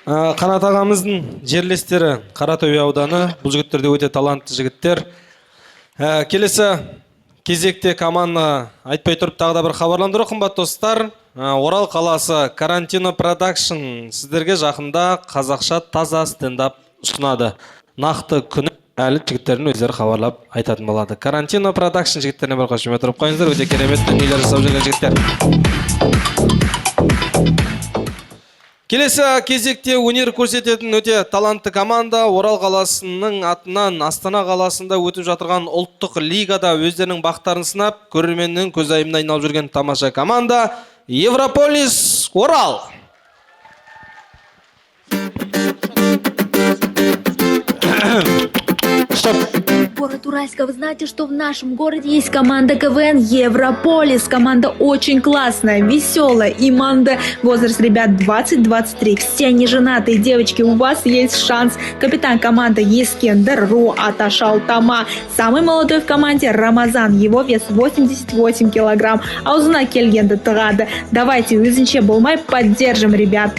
Қанат ағамыздың жерлестері Қаратөбе ауданы. Бұл жігіттер де өте талантты жігіттер. Келесі кезекте команда айтпай тұрып тағы да бір хабарландыру, қымбатты достар. Орал қаласы Карантино Продакшн сіздерге жақында қазақша таза стендап ұсынады. Нақты күні әлі жігіттердің өздері хабарлап айтатын болады. Карантино Продакшн жігіттеріне бір қошемет тұрып қойыңыздар. Өте керемет дүниелер жасап жүрген жігіттер. Келесі кезекте өнер көрсететін өте талантты команда Орал қаласының атынан Астана қаласында өтіп жатырған ұлттық лигада өздерінің бақтарын сынап, көрерменнің көзайымына айналып жүрген тамаша команда Европолис Орал. Город Уральска, вы знаете, что в нашем городе есть команда КВН Европолис. Команда очень классная, веселая. И команда возраст ребят 20-23. Все они женатые девочки, у вас есть шанс. Капитан команды Ескендер Ру Аташал Тама. Самый молодой в команде Рамазан. Его вес 88 килограмм. А узна келгенді тығады. Давайте, өзінше болмай, поддержим ребят.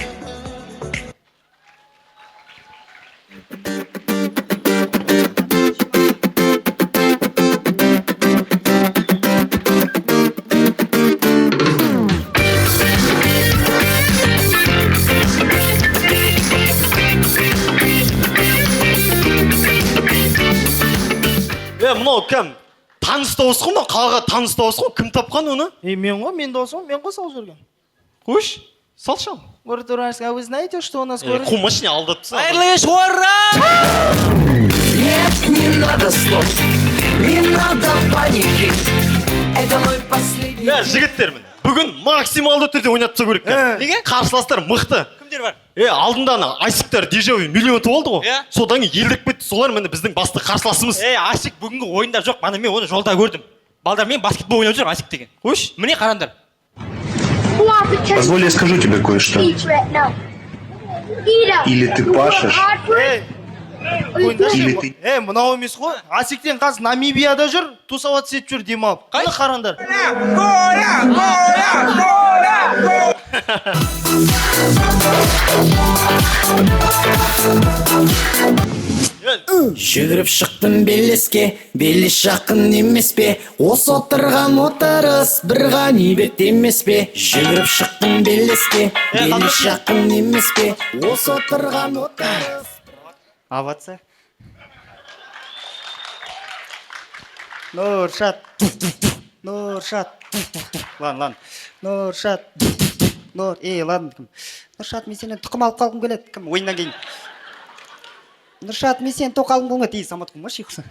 Мынау кім? Таныс дауыс қой, қалаға таныс дауыс қой, кім тапқан оны? Мен ғой, мен дауысым, мен ғой салып жүрген. Қойш, салшам. Город Уральск, а вы знаете, что у нас город... Қумашыне алдатса. Айрлыш, ура! Нет, не надо слов, не надо паники. Это мой последний... Жігіттермін, бүгін максималды түрде ойнатса көрек. Неге? Қарсыластар мықты. Кімдер бар? Алдында Асиктер дежавю миллион ұтып алды ғой. Содан кейін елдік бетті, солар мені біздің басты қарсыласымыз. Асик бүгінгі ойында жоқ, мен оны жолда көрдім. Балдар, мен баскетбол ойнап жүрмін, Асик деген. Қойш? Міне қарандар. Позволь, я скажу тебе кое-что. Или ты пашешь, или ты... Мынау емес қой. Асиктен қаз Намибияда жүр, тусауат сетіп жүр демалып. Қайда қарандар? Жүгіріп шықтым белеске, белес жақын емес пе? Осы отырған отырыс бір ғанибет емес пе? Жүгіріп шықтым белеске, белес жақын емес пе? Осы отырған отырыс... Аватса. Нұршат. Нұршат. Лан. Нұршат. Лан. Нұршат, мен сенен тұқым алып қалғым келеді. Кім ойыннан кейін. Нұршат, мен сенен тоқ алғым келмеді. Самат құмаш еқсің.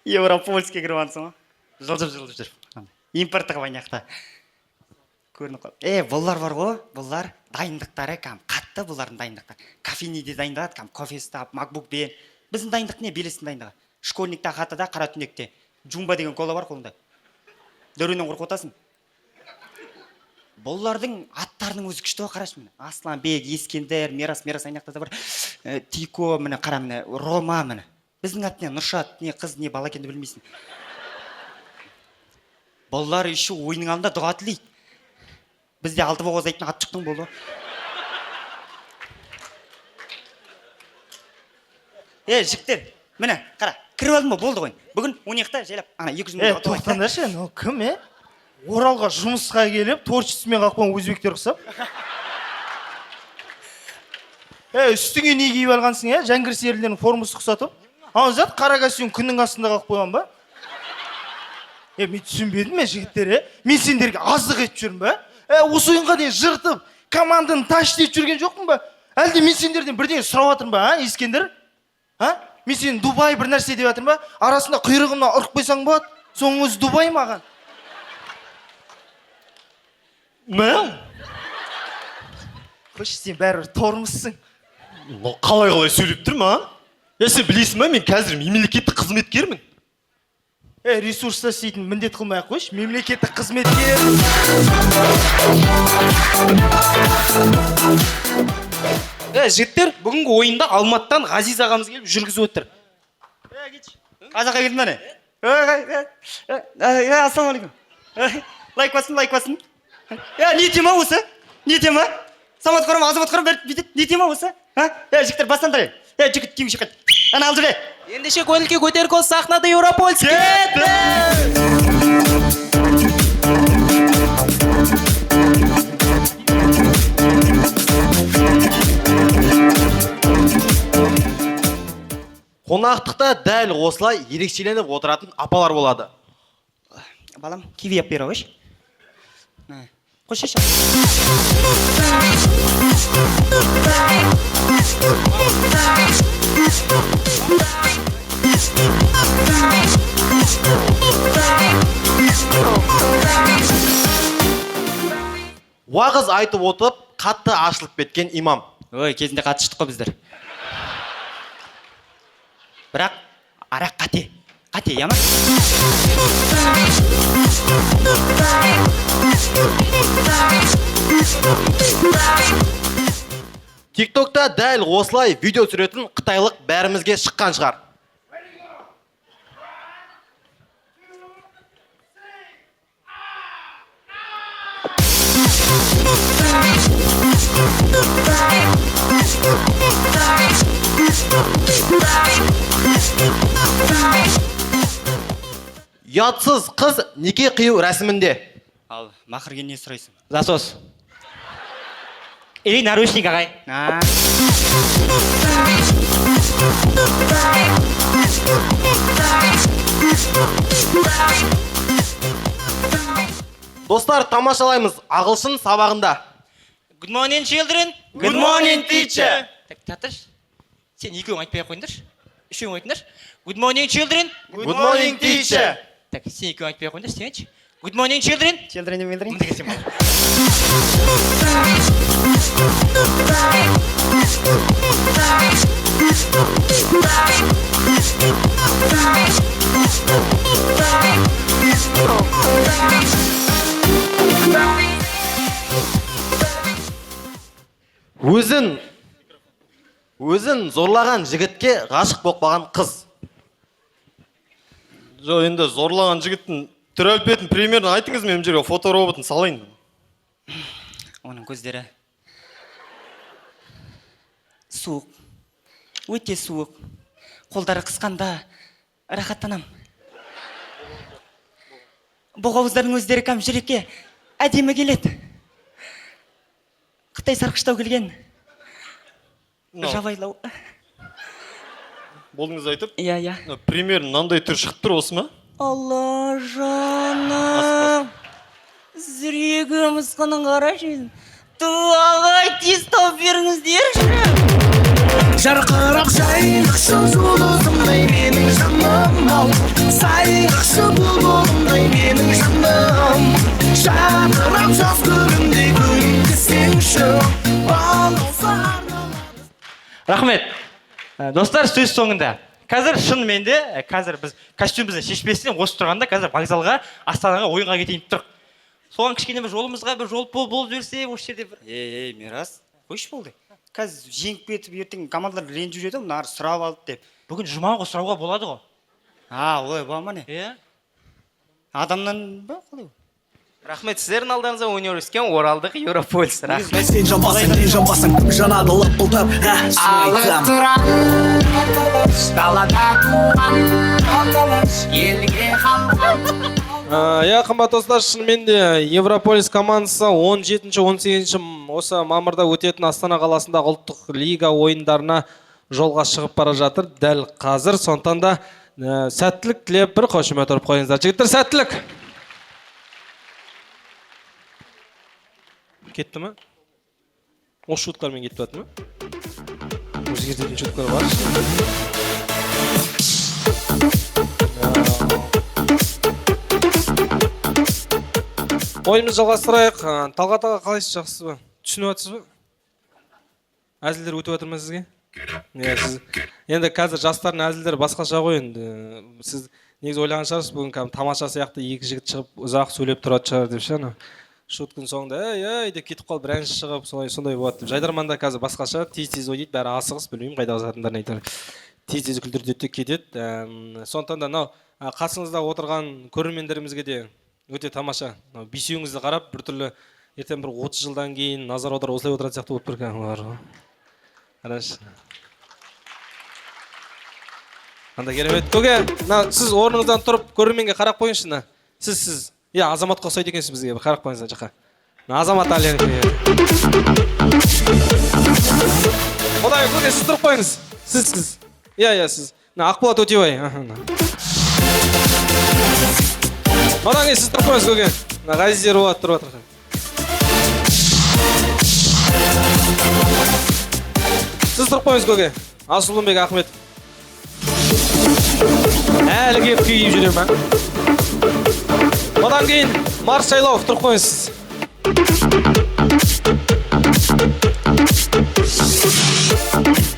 Европольске кіріп ансың. Жылжып жүр. Импорттық вайнақта. Көрініп қал. Бұлар бар ғой, бұлар дайындықтары қатты, бұлардың дайындықтары. Кофейнеде дайындалады, кофе стап, макбукпен. Біздің дайындық не? Белестің дайындығы. Школьникта хатыда, қара түнекте. Джумба деген кола бар қолында. Дөрінен қорқып отасың. Бұлардың аттарының өзі күшті қарашы мені. Асланбек, Ескендер, Мерас аяқтада бар. Тико, мені қара мені, Рома мені. Біздің ат не? Нұршат, не қыз, не бала екенді білмейсің. Бұлар еще ойының алдында дұға тілейді. Бізде алты боғыз айтын ат шықтың болды. Жіктер, міне, қара, кіріп алдым ба, болды ғой. Бүгін 12-та жайлап, 200 мың ұтып айтты. Тоқтаңдаршы, кім, Оралға жұмысқа келіп, творчествомен қақпан өзбектер құсап. Үстіңе не киіп алғансың, Жәңгір серілерінің формасы құсатып. Зат, қара костюм күннің астында қақып қойған ба? Мен түсінбедім, жігіттер, мен сендерге аздық етіп жүрмін ба? Осы ойынға дейін жыртып, команданы таш етіп жүрген жоқпын ба? Әлде мен сендерден бірдеңе сұрап жатырмын ба, Ескендер? Мен сен Дубай бір нәрсе деп жатырмын ба? Арасында құйрығымнан ұрып қойсаң болады, соның өзі Дубай маған. Қош, сен бәрі тормысың. Қалай сөйлеп тұр ма? Сен білесің ба, мен қазір мемлекеттік қызметкермін. Ресурста істейтін міндет қылмай қойш, мемлекеттік қызметкер. Жігіттер, бүгінгі ойында Алматтан Ғазиз ағамыз келіп жүргізіп өттір. Қазаққа келдің бәне? Ассалаумалейкум. Лайк басын. Не тема осы? Не тема? самат құрам, азамат құрам, бүйтіп, не тема осы? Жігіттер, бастан тұрайын. Жігіт, кеу шыққан. Ана ал жүре. Ендеше көңілге көтерік ол сахнада Европольский. Қонақтықта дәл осылай ерекшеленіп отыратын апалар болады. Балам, киви ап бері қойшы. Қойшы ша. Уағыз айтып отырып, қатты ашылып кеткен имам. Ой, кезінде қатты шықтық қой біздер. Бірақ, арақ қате. Қате, яма? Тиктокта дәл осылай видео түсіретін қытайлық бәрімізге шыққан шығар. Ұятсыз қыз неке қию рәсімінде. Ал, мақырген не сұрайсың? Засос. Или наручник ағай. Достар, тамашалаймыз ағылшын сабағында. Good morning, children. Good morning, teacher. Так, татырш. Сен екеуің айтпай ақ қойыңдаршы. Үшеуің айтыңдаршы. Good morning, children. Good morning, teacher. Так, сен екеуің айтпай ақ қойыңдаршы, сен айтшы. Good morning, children. Children, children. Мындege сен бол. Өзін зорлаған жігітке ғашық болған қыз. Жоқ, енді зорлаған жігіттің түр әлпетін примерно айтыңыз, мен жерге фотороботын салайын. Оның көздері суық, өте суық. Қолдары қысқанда рахаттанам. Бұғауыздардың өздері кәм жүрекке әдемі келеді. Қытай сарқыштау келген. Жабайлау. Болдыңыз айтып? Иә. Примерно мынандай түр шығып тұр осы ма? Алла жаным. Жүрегіміз қының қарашы. Дуағай тез тауып беріңіздерші. Жарқырап жайнақшы жұлдызымдай менің жаным ау, сайрақшы бұлбұлымдай менің жаным, жадырап жаз көріндей күлкісеңші, балауса арналады. Рахмет. Достар, сөз соңында. Қазір шынымен де, қазір біз костюмбізді шешпестен осы тұрғанда қазір вокзалға, Астанаға ойынға кетейін тұрық. Соған кішкене бір жолымызға бір жол болып жүрсе, осы жерде бір... Мирас, қойшы болды. Қазір жеңіп кетіп, ертең командалар ренжіп жүреді, мынары сұрап алды деп. Бүгін жұма ғой, сұрауға болады ғой. Олай бола ма не? Адамнан ба, қалай? Рахмет, сіздердің алдарыңызда өнер өскен Оралдық Европольс. Рахмет. Сен жанбасың, мен жанбасың, жанады лып-лып, алып тұрам. Далада туған, елге қалған. Қымбат достар, шынымен де Европолис командасы 17-18 осы мамырда өтетін Астана қаласындағы ұлттық лига ойындарына жолға шығып бара жатыр. Дәл қазір, сондықтан да сәттілік тілеп бір қошемет ұрып қойыңыздар. Жігіттер, сәттілік! Кетті ме? Осы шуткалармен кетіп жатыр ма? Осы жерден шуткалар бар. Ойымыз жалғастырайық. Талғат аға, қалайсыз, жақсыз ба? Түсініп жатсыз ба? Әзілдер өтіп жатыр ма сізге? Енді қазір жастардың әзілдері басқаша ғой енді. Сіз негізі ойлаған шығарсыз, бүгін тамаша сияқты екі жігіт шығып ұзақ сөйлеп тұрады шығар деп ше. Шутканың соңында ей деп кетіп қалып бірінші шығып сондай болады деп. Жайдарманда қазір басқаша, тез ойнайды, бәрі асығыс, білмеймін қайда асатындарын айтар. Тез күлдірді де кетеді. Сондықтан да мынау қасыңызда отырған көрермендерімізге де өте тамаша. Бесеуіңізді қарап біртүрлі ертең бір 30 жылдан кейін назар аударып осылай отыратын сияқты болып тұр екен. Қарашы. Қандай керемет. Көке, сіз орныңыздан тұрып көрерменге қарап қойыңызшы. Сіз. Иә, Азаматқа ұқсайды екенсіз бізге. Қарап қойыңыз жаққа. Азамат Әлен. Одан көке, сіз тұрып қойыңыз. Сіз. Иә, сіз. Ақболат Өтебай. Одан кейін сіз тұрып қойыңыз көке. Ғазиз Ерболат тұрып жатыр. Сіз тұрып қойыңыз көке. Асылымбек Ахмет. Әлі кеп күйіп жүрем ба? Одан кейін Марс Шайлауов тұрып қойыңыз сіз.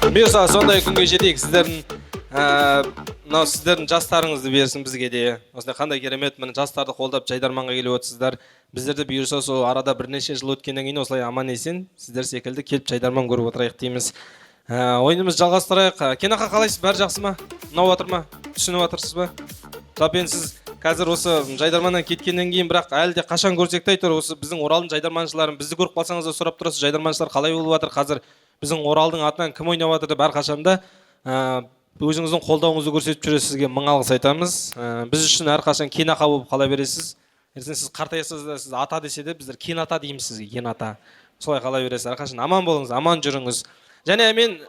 Бұйырса сондай күнге жетейік. Сіздердің жастарыңызды берсін бізге де. Осындай қандай керемет, міне жастарды қолдап Жайдарманға келіп отырсыздар. Біздерді бұйырса сол арада бірнеше жыл өткеннен кейін осылай аман есен сіздер секілді келіп Жайдарман көріп отырайық дейміз. Ойынымыз жалғастырайық. Кенақа қалайсыз? Бәрі жақсы ма? Ұнап жатыр ма? Түсініп жатырсыз ба? Жалпы сіз қазір осы Жайдарманнан кеткеннен кейін, бірақ әлі де қашан көрсек те айтыр, осы біздің Оралдың Жайдарманшыларын бізді көріп қалсаңыз да сұрап тұрасыз, Жайдарманшылар қалай болып жатыр қазір? Біздің Оралдың атынан кім ойнап жатыр деп әрқашанда өзіңіздің қолдауыңызды көрсетіп жүресіз, сізге мың алғыс айтамыз. Біз үшін әрқашан Кенақа болып қала бересіз. Ертең сіз қартаясыз да сіз ата десе де біздер Кената дейміз сізге, Кената. Солай қала бересіз. Әрқашан аман болыңыз, аман жүріңіз. Және мен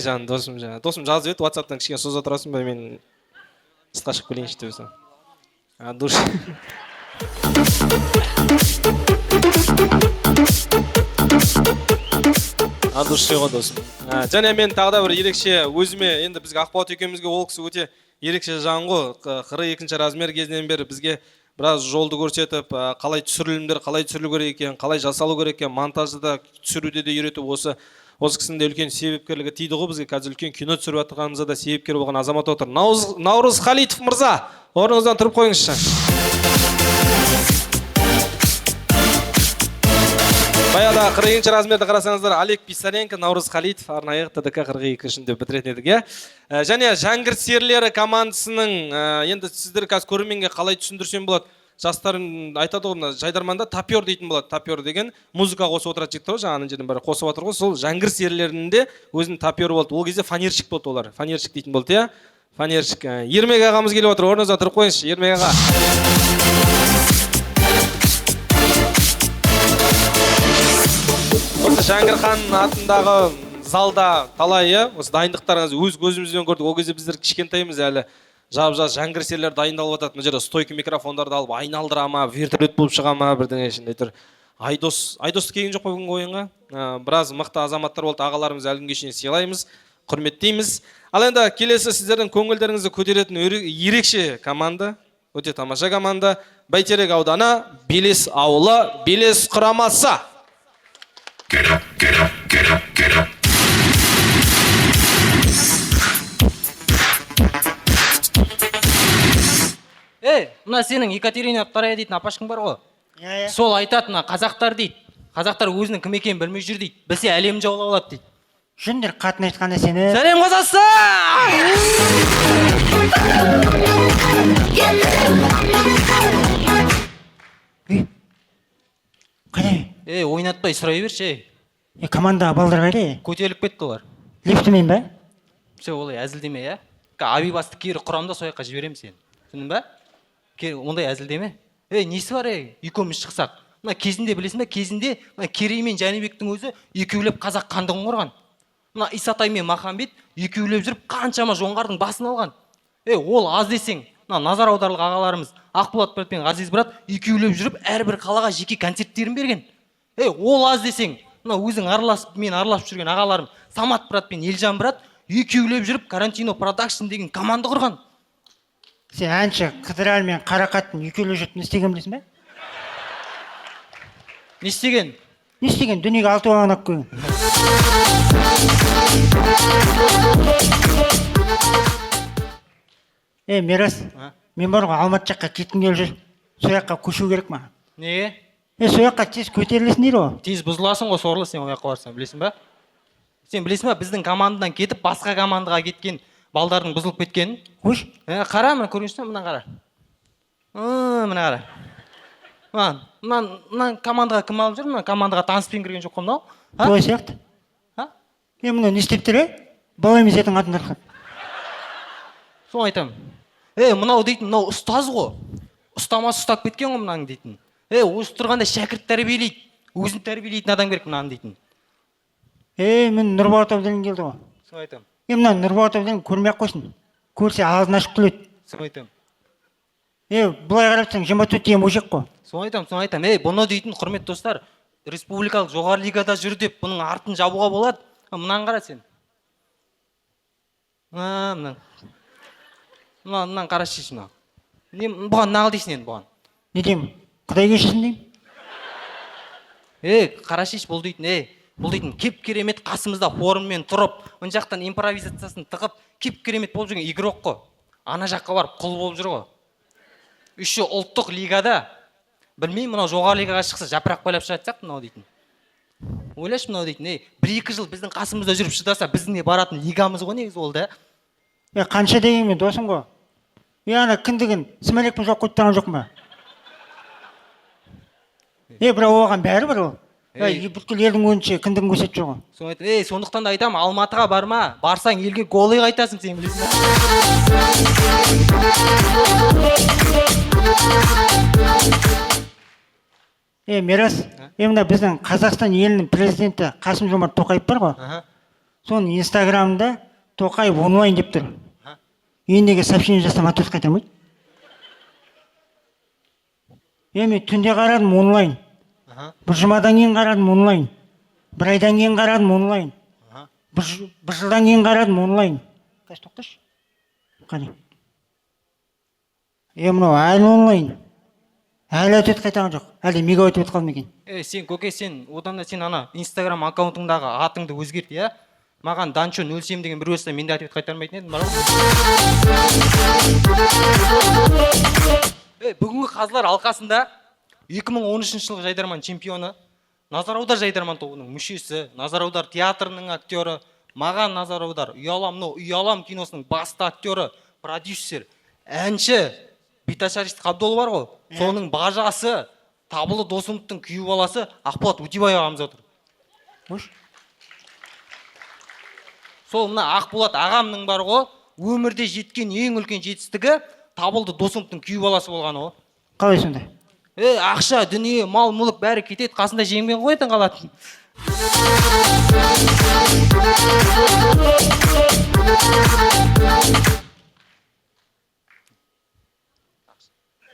жан досым жазып еді, WhatsApp-тан кішкене соза тұрасың ба, мен сыртқа шығып келейінші деп өсім. Душ. Душ ғой досым. Және мен тағы да бір ерекше өзіме, енді бізге Ақболат екеумізге ол кісі өте ерекше жан ғой. 42-ші размер кезінен бері бізге біраз жолды көрсетіп, қалай түсірілімдер, қалай түсірілу керек екен, қалай жасалу керек екен, монтажды да түсіруде де үйретіп, осы кісінің де үлкен себепкерлігі тиді ғой бізге. Қазір үлкен кино түсіріп жатқанымызда да себепкер болған азамат отыр. Наурыз Халитов мырза, орныңыздан тұрып қойыңызшы. Баяғыда 42-ші размерді қарасаңыздар, Олег Писаренко, Наурыз Халитов, арнайы ТДК 42-шінде бітіретін едік. Және Жәңгір серілері командасының, енді сіздер қазір көрерменге қалай түсіндірсем болады. Жастарын айтады ғой, Жайдарманда тапер дейтін болады. Тапер деген музыка қосып отырады жігіттер ғой, жаңаның жерден бәрі қосып отыр ғой. Сол Жәңгір серілерінде өзінің тапері болды. Ол кезде фанерщик болды олар. Фанерщик дейтін болды, иә? Фанерщик. Ермек ағамыз келіп отыр. Орныңыздан тұрып қойыңызшы, Ермек аға. Осы Жәңгір хан атындағы залда талай, осы дайындықтарыңыз өз көзімізбен көрдік. Ол кезде біздер кішкентаймыз әлі. Жап-жас Жәңгір серілер дайындалып жатады. Мына жерде стойка микрофондарды алып айналдыра ма, вертолет болып шыға ма, бірдеңе ішінде тұр. Айдосты келген жоқ па бүгінгі ойынға? Біраз мықты азаматтар болды, ағаларымыз әлі күнге шейін сыйлаймыз, құрметтейміз. Ал енді келесі сіздердің көңілдеріңізді көтеретін ерекше команда, өте тамаша команда, Бәйтерек ауданы, Белес ауылы, Белес құрамасы. Мына сенің Екатерина II дейтін апашқың бар ғой. Сол айтады, мына қазақтар дейді. Қазақтар өзінің кім екенін білмей жүр дейді. Білсе әлем жаулап алады дейді. Жүндер қатын айтқанда сені. Сәлем қозасы! Қайда? Ойнатпай сұрай берші. Команда балдар қайда? Көтеріліп кетті олар. Лифтімен ба? Все, олай әзілдеме, я? Абибасты кері құрамда сояққа жіберем сені. Түсіндің ба? Ондай әзілдеме. Несі бар, екеуміз шықсақ. Мына кезінде білесің бе, кезінде Керей мен Жәнібектің өзі екеулеп қазақ хандығын құрған. Мына Исатай мен Махамбет екеулеп жүріп қаншама жоңғардың басын алған. Ол аз десең, мына назар аударлық ағаларымыз Ақболат брат пен Ғазиз брат екеулеп жүріп әрбір қалаға жеке концерттерін берген. Ол аз десең, мына өзің мен араласып жүрген ағаларым Самат брат пен Елжан брат екеулеп жүріп Карантино продакшн деген команда құрған. Сен әнші Қыдырәлі мен Қарақаттың екеулеп жүріп не істеген білесің бе? Не істеген? Не істеген? Дүниеге 6 баланы алып қойған. Мирас, мен бар ғой Алматы жаққа кеткім келіп жүр. Сол жаққа көшу керек ма? Неге? Сол жаққа тез көтерілесің дейді ғой. Тез бұзыласың ғой, сорлы сен ол жаққа барсаң, білесің ба? Сен білесің ба, біздің командадан кетіп басқа командаға кеткен балдардың бұзылып кеткенін? Қош? Қара, мына көрінішті, мына қара. Мына қара. мына командаға кім алып жүр? Мына командаға таныспен кірген жоқ қой мынау? той сияқты. Мына не істеп тұр, бала емес етін қатын тарқап. Соны айтамын. Мынау дейтін, мынау ұстаз ғой. Ұстамасы ұстап кеткен ғой мынаның дейтін. Осы тұрғанда шәкірт тәрбиелейді. Өзін тәрбиелейтін адам керек мынаның дейтін. Мен Нұрболат Абдуллин келді ғой. Соны айтамын. Мына Нұрболат Абдуллин көрмей-ақ қойсын. Көрсе ağzын ашып күледі. Соны айтамын. Бұлай қарапсаң 24 деген бойжақ қой. Соны айтамын. Бұны дейтін құрметті достар, республикалық жоғары лигада жүр деп бұның артын жабуға болады. Мынаны қара сен. Мынаны қарашы мына. Бұған нағыл дейсің енді бұған. Не деймін? Құдай кешірсін деймін. Қарашиш бұл дейтін кеп керемет қасымызда форуммен тұрып, мына жақтан импровизациясын тығып, кеп керемет болып жүрген игрок қой. Ана жаққа барып құл болып жүр ғой. Үші ұлттық лигада, білмеймін, мынау жоғары лигаға шықса жапырақ байлап шығатын сияқты мынау дейтін. Ойлашы мынау дейтін, 1-2 жыл біздің қасымызда жүріп шыдаса, біздің не баратын лигамыз ғой негізі ол да. Қанша дегенмен досым ғой. Ана кіндігін смелекпен жоқ қойып тұрған жоқ ма? Бірақ оған бәрі бір ол. Бүткіл елдің önінше кіндігін көрсетіп жүр ғой. Сондықтан да айтамын, Алматыға барма, барсаң елге голы қайтасың сен білесің. Мирас, мына біздің Қазақстан елінің президенті Қасым-Жомарт Тоқаев бар ғой. Соның инстаграмында Тоқаев онлайн деп тұр. Ендіге сообщение жасам, атөс қайтамайды. Мен түнде қарадым онлайн. Бір жұмадан кейін қарадым онлайн. Бір айдан кейін қарадым онлайн. Бір жылдан кейін қарадым онлайн. Қаш тоқташы? Қане. Мынау әлі онлайн. Әлі өтет қайтаған жоқ. Әлі мегабайт өтіп қалды ма екен? Сен көке, сен одан да сен ана инстаграм аккаунтыңдағы атыңды өзгерт, иә? Маған Данчо 07 деген бір өсті, мен де атып қайтармайтын едім, бар ғой. Бүгінгі қазылар алқасында 2013 жылғы жайдарман чемпионы, Назар аудар жайдарман тобының мүшесі, Назар аудар театрының актері, маған Назар аудар, Ұялам киносының басты актері, продюсер, әнші Биташарист Қабдол бар ғой. Соның бажасы, Табылы Досымовтың күйеу баласы Ақболат Өтебай ағамыз отыр. Сол мына Ақболат ағамның бар ғой, өмірде жеткен ең үлкен жетістігі Табылды Досымовтың күйеу баласы болғаны ғой. Қалай сонда? Ақша, дүние, мал, мүлік бәрі кетеді, қасында жеңмен қойатын қалатын.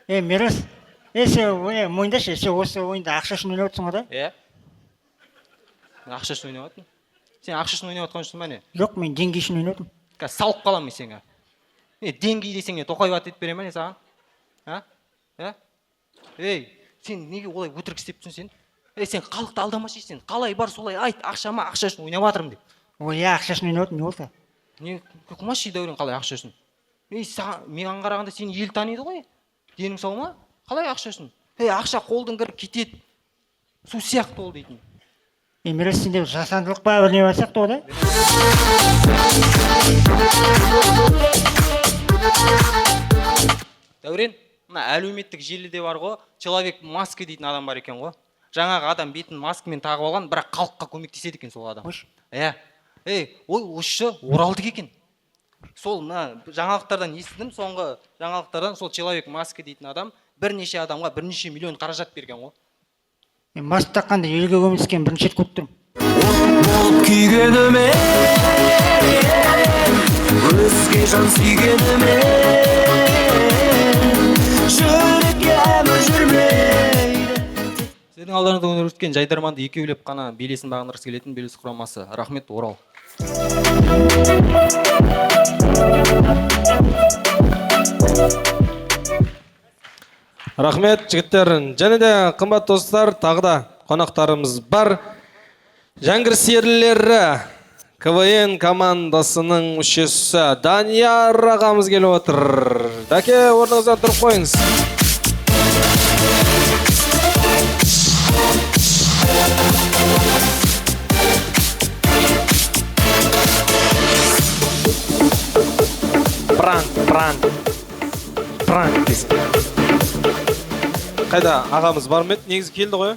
Мирас, сен мойындашы, сен осы ойында ақша үшін ойнап отырсың ғой да? Ақша үшін ойнап отырмын. Сен ақша үшін ойнап отырған үшін ба не? Жоқ, мен деңгей үшін ойнап отырмын. Салып қаламын сенге. Деңгей десең не, Тоқаев ат етіп бере ме не саған? Сен неге олай өтірік істеп тұрсың сен? Сен халықты алдамашы сен. Қалай бар солай айт, ақшама ақша үшін ойнап жатырмын деп. Ақша үшін ойнап отырмын, не болды? Не қымашы дәурен қалай ақша үшін? Маған қарағанда сені ел таниды ғой. Денің сау ма? Қалай ақша үшін? Ақша қолдың кіріп кетеді. Су сияқты ол дейтін. Мирас, сенде жасандылық па бірне бар сияқты ғой да? Дәурен, мына әлеуметтік желіде бар ғой, человек маска дейтін адам бар екен ғой. Жаңағы адам бетін маскамен тағып алған, бірақ халыққа көмектеседі екен сол адам. Ой, осы оралдық екен. Сол жаңалықтардан естідім, соңғы жаңалықтардан сол человек маска дейтін адам бірнеше адамға бірнеше миллион қаражат берген ғой. Маска таққанда елге көмескен бірінші рет көріп тұрмын. Болып күйгеніме, өзге жан сүйгеніме, жүрекке әмір жүрмейді. Сіздің алдарыңызда өнер өткен жайдарманды екеулеп қана белесін бағындырғысы келетін белес құрамасы. Рахмет, Орал. Рахмет, жігіттер. Және де қымбат достар, тағы да қонақтарымыз бар. Жәңгір серілері КВН командасының мүшесі Данияр ағамыз келіп отыр. Дәке, орныңыздан тұрып қойыңыз. Пранк. қайда ағамыз бар ма еді? Негізі келді ғой.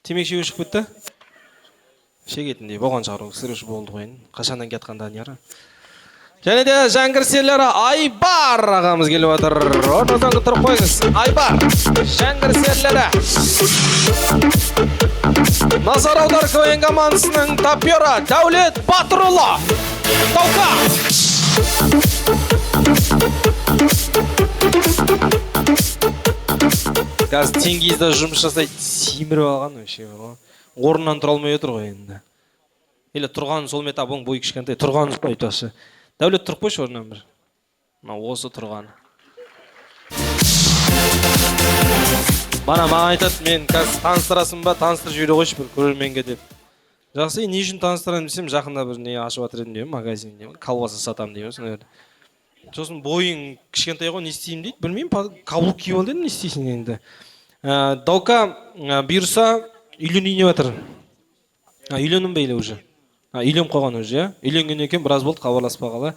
Темекі шегу шығып кетті. Шегетіндей болған шығар, ол кісілер болды ғой. Қашаннан кетқан Данияр. Және де жәңгір серілері Айбар ағамыз келіп отыр. Орныңыздан тұрып қойыңыз. Айбар, жәңгір серілері. Назар аудар КВН командасының тапері Дәулет Батырұлы. Тауқа! Қазір теңгейізді жұмыс жасайды, семіріп алған өше. Орнынан тұра алмай отыр ғой енді. Или тұрғанын сол мета бұң бой кішкентай. Тұрғанын айтасы. Дәулет тұрып қойшы орнынан бір. Осы тұрғаны. Бана маған айтады, мен қазір таныстырасың ба, таныстырып жібере қойшы бір көрерменге деп. Жақсы, не үшін таныстырайын десем, жақында бір не ашып жатыр едім деймін, магазин деймін, колбаса сатамын деймін. Сосын бойың кішкентай ғой, не істеймін дейді. Білмеймін, каблук киіп ал дедім, не істейсің енді. Даука бұйырса үйленейін деп жатыр. Үйленім бе уже? Үйленіп қойған уже, үйленген екен, біраз болды хабарласпағалы.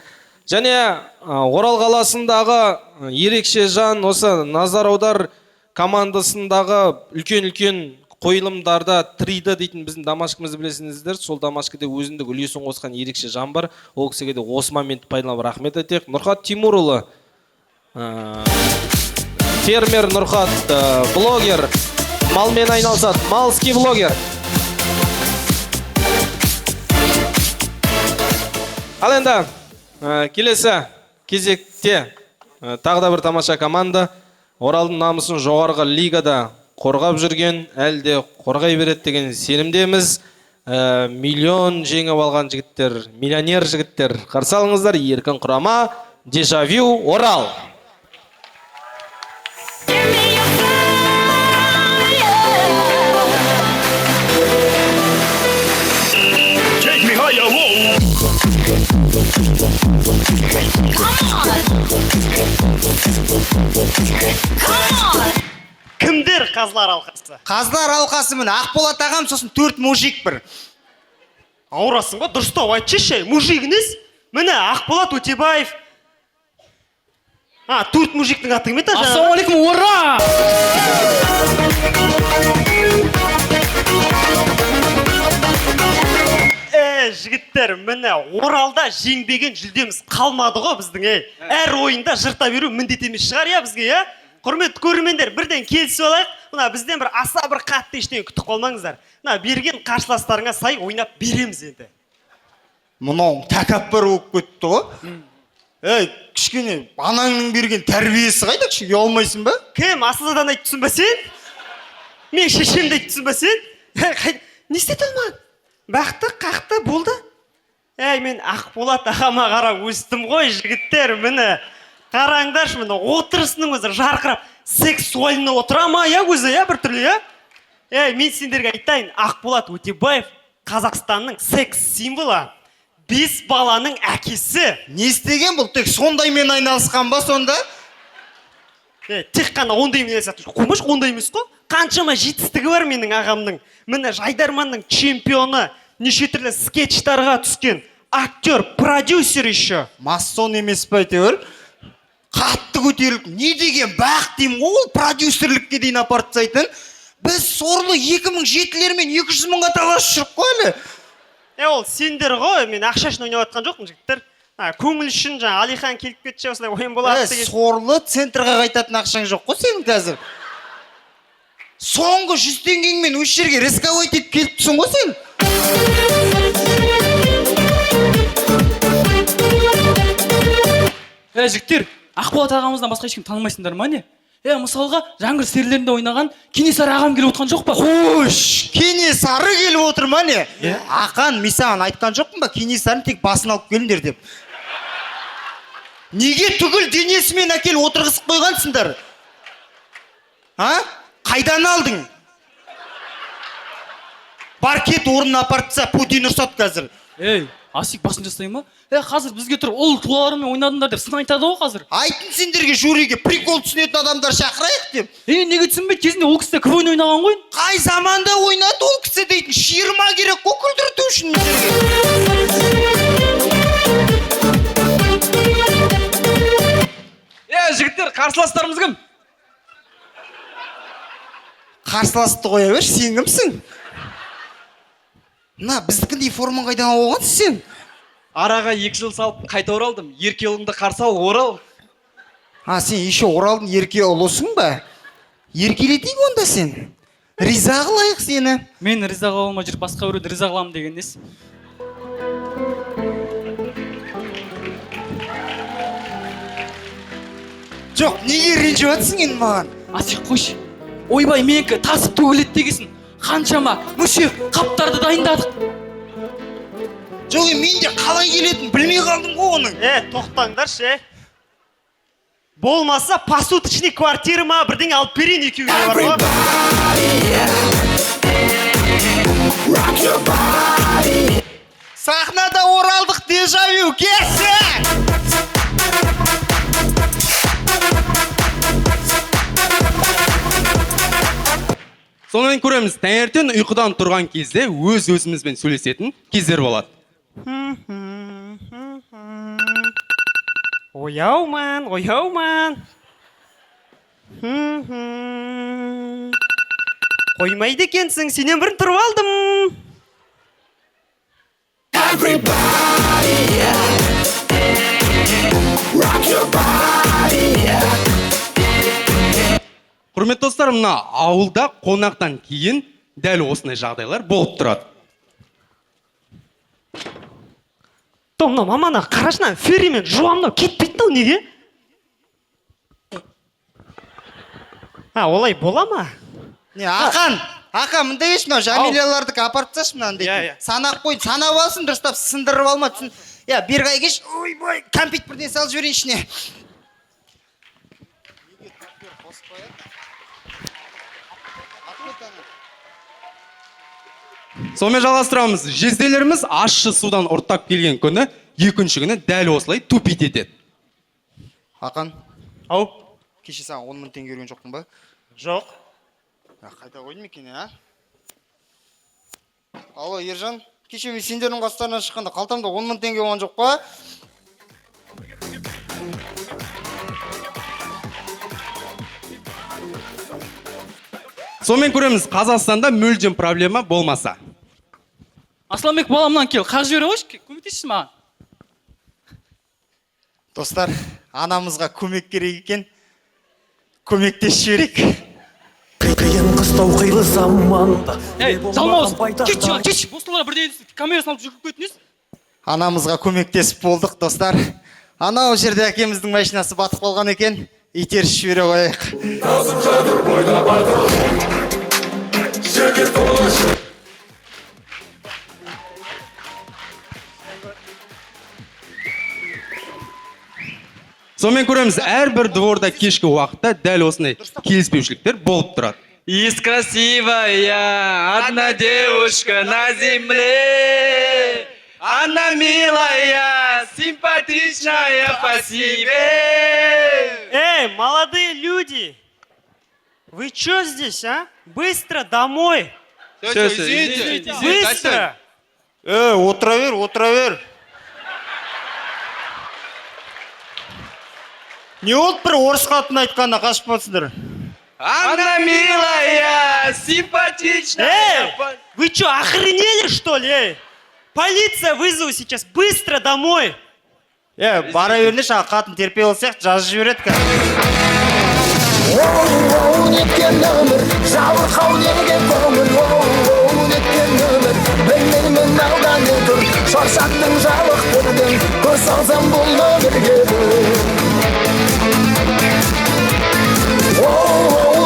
Және Орал қаласындағы ерекше жан, осы Назар аудар командасындағы үлкен-үлкен қойылымдарда 3D дейтін біздің Дамашкімізді білесіңіздер. Сол Дамашкіде өзіндік үлесін қосқан ерекше жан бар. Ол кісіге де осы моментті пайдаланып рахмет айтайық. Нұрхат Тимурұлы, фермер Нұрхат, блогер, малмен айналысады, малский блогер. Ал енді келесі кезекте тағы да бір тамаша команда. Оралдың намысын жоғарғы лигада қорғап жүрген, әлде қорғай береді деген сенімдеміз. Миллион жеңіп алған жігіттер, миллионер жігіттер. Қарсы алыңыздар, еркін құрама, Дежавю, Орал. Кімдер қазылар алқасы? Қазылар алқасы міне Ақболат ағам, сосын 4 мужик бір. Аурасың ба? Дұрыстау айтшы, мужигіңіз? Міне Ақболат Өтебаев. 4 мужиктің аты кім еді? Ассалаумағалейкум, ура! Жігіттер, міне Оралда жеңбеген жүлдеміз қалмады ғой біздің. Әр ойында жырта беру міндет емес шығар я бізге, Құрметті көрермендер, бірден келісіп алайық. Мына бізден бір аса бір қатты ештеңе күтіп қалмаңыздар. Мына берген қарсыластарыңа сай ойнап береміз енді. Мұнау тәкаппар болып кетті ғой. Кішкене анаңның берген тәрбиесі қайда, кішкене ұялмайсың ба? Кім? Асылзадан айтып түсін ба сен? Мен шешемді айтып түсін ба сен? Не істеді алман? Бақты, қақты, болды? Мен Ақболат ағама қарап өстім ғой, жігіттер, міне. Қараңдаршы, міне отырысының өзі жарқырап, сексуально отыра ма, өзі, бір түрлі, Мен сендерге айтайын, Ақболат Өтебаев Қазақстанның секс символы, 5 баланың әкесі. Не істеген бұл? Тек сондаймен айналысқан ба сонда? Тек қана ондаймен айналысатын. Қоймаш, ондай емес қой. Қаншама жетістігі бар менің ағамның. Міне Жайдарманның чемпионы, неше түрлі скетчтарға түскен актер, продюсер еще. Массон емес па әйтеуір? Қатты көтеріліп, не деген бақ деймін, ол продюсерлікке дейін апарып тастайтын. Біз сорлы 2007-лер мен 200 мыңға таласып жүріп қой әлі. Ол сендер ғой, мен ақша үшін ойнап жатқан жоқпын, жігіттер. Көңіл үшін жаңа Алихан келіп кетсе осылай ойын болады деген. Сорлы центрға қайтатын ақшаң жоқ қой сенің қазір. Соңғы 100 теңгеңмен осы жерге рисковать етіп келіп тұрсың ғой сен. Жігіттер, Ақболат ағамыздан басқа ешкім танымайсыңдар ма не? Мысалға, жаңғыр серілерінде ойнаған Кенесары ағам келіп отқан жоқ па? Қош, Кенесары келіп отыр ма не? Ақан, мен саған айтқан жоқпын ба, Кенесарын тек басын алып келіңдер деп. Неге түгіл денесімен әкел отырғызып қойғансыңдар? Қайдан алдың? Бар кет орнына апартса Путин ұрсады қазір. Асик басын жасай ма? Қазір бізге тұр ұл туаларымен ойнадыңдар деп сын айтады ғой қазір. Айтын сендерге жюриге прикол түсінетін адамдар шақырайық деп. Неге түсінбейді? Кезінде ол кісі КВН ойнаған ғой. Қай заманда ойнады ол кісі дейтін, шиырма керек қой күлдірту үшін жігіттер, қарсыластарымыз кім? қарсыласты қоя бер, сен кімсің? Мына біздікіндей форманы қайдан алғансың сен? Араға 2 жыл салып қайта оралдым. Ерке ұлыңды қарсы ал, орал. Сен еще оралдың ерке ұлысың ба? Еркелетейік онда сен. Риза қылайық сені. Мен риза қыла алмай жүріп басқа біреуді риза қыламын деген несі? Жоқ, неге ренжіп жатсың енді маған? Сен қойшы. Ойбай, менікі тасып төгіледі дегесін. Қаншама мүшек қаптарды дайындадық. Жоқ, мен де қалай келетінін білмей қалдым ғой оның. Тоқтаңдаршы, Болмаса посуточный квартира ма бірдеңе алып берейін екеуіне бар ғой. Сахнада оралдық, дежавю, келсін! Сонымен көреміз, таңертең ұйқыдан тұрған кезде өз-өзімізбен сөйлесетін кездер болады. Ояуман. Қоймайды екенсің, сенен бірін тұрып алдым. Құрметті достар, мына ауылда қонақтан кейін дәл осындай жағдайлар болып тұрады. Мына мамана қарашына ферримен жуамнау кетпейді неге? Олай бола ма? Ақан, мындай еш мынау Жамилялардікі апарып тасташы мынандай. Санақ қойын, санап алсын, дұрыстап сындырып алма. Бергай кеш, ойбай, кәмпит бірден салып жіберейін ішіне. Сонымен жалғастырамыз. Жезделеріміз ащы судан ұрттап келген күні, екінші күні дәл осылай тупит етеді. Ақан, кеше саған 10 мың теңге берген жоқпын ба? Жоқ. Қайда қойдым екен, Алло, Ержан, кеше мен сендердің қастарынан шыққанда қалтамда 10 мың теңге болған жоқ па? Сонымен көреміз, Қазақстанда мүлдем проблема болмаса. Асланбек баламнан кел, қақ жібере қойшы, көмектесші маған. Достар, анамызға көмек керек екен, көмектесіп жіберейік. Қиын қыстау қилы заманда. Жалмауыз, кетші, бостылар бірден камерасын алып жүріп көтінесіз. Анамызға көмектесіп болдық, достар. Анау жерде әкеміздің машинасы батып қалған екен, итеріс жібере қояйық. Сонымен көреміз, әрбір дворда кешкі уақытта дәл осындай келіспеушіліктер болып тұрады. Есть красивая одна девушка на земле. Она милая, симпатичная по себе. Молодые люди! Вы что здесь, Быстро домой! Извините. Быстро! Отыра бер. Не олды бір орыс қатын айтқанына қашып болсыңдар? Она милая, симпатичная. Вы что, охренели, что ли? Полиция вызову сейчас, быстро домой! Бара беріңдерші, қатын терпей ол сияқты жазып жібереді қазір. Неткен өмір, жабырқау неге көңіл, неткен өмір, білмеймін алдан өтір, шаршаттың жалықтырдың, көз салсам бұл өмірге.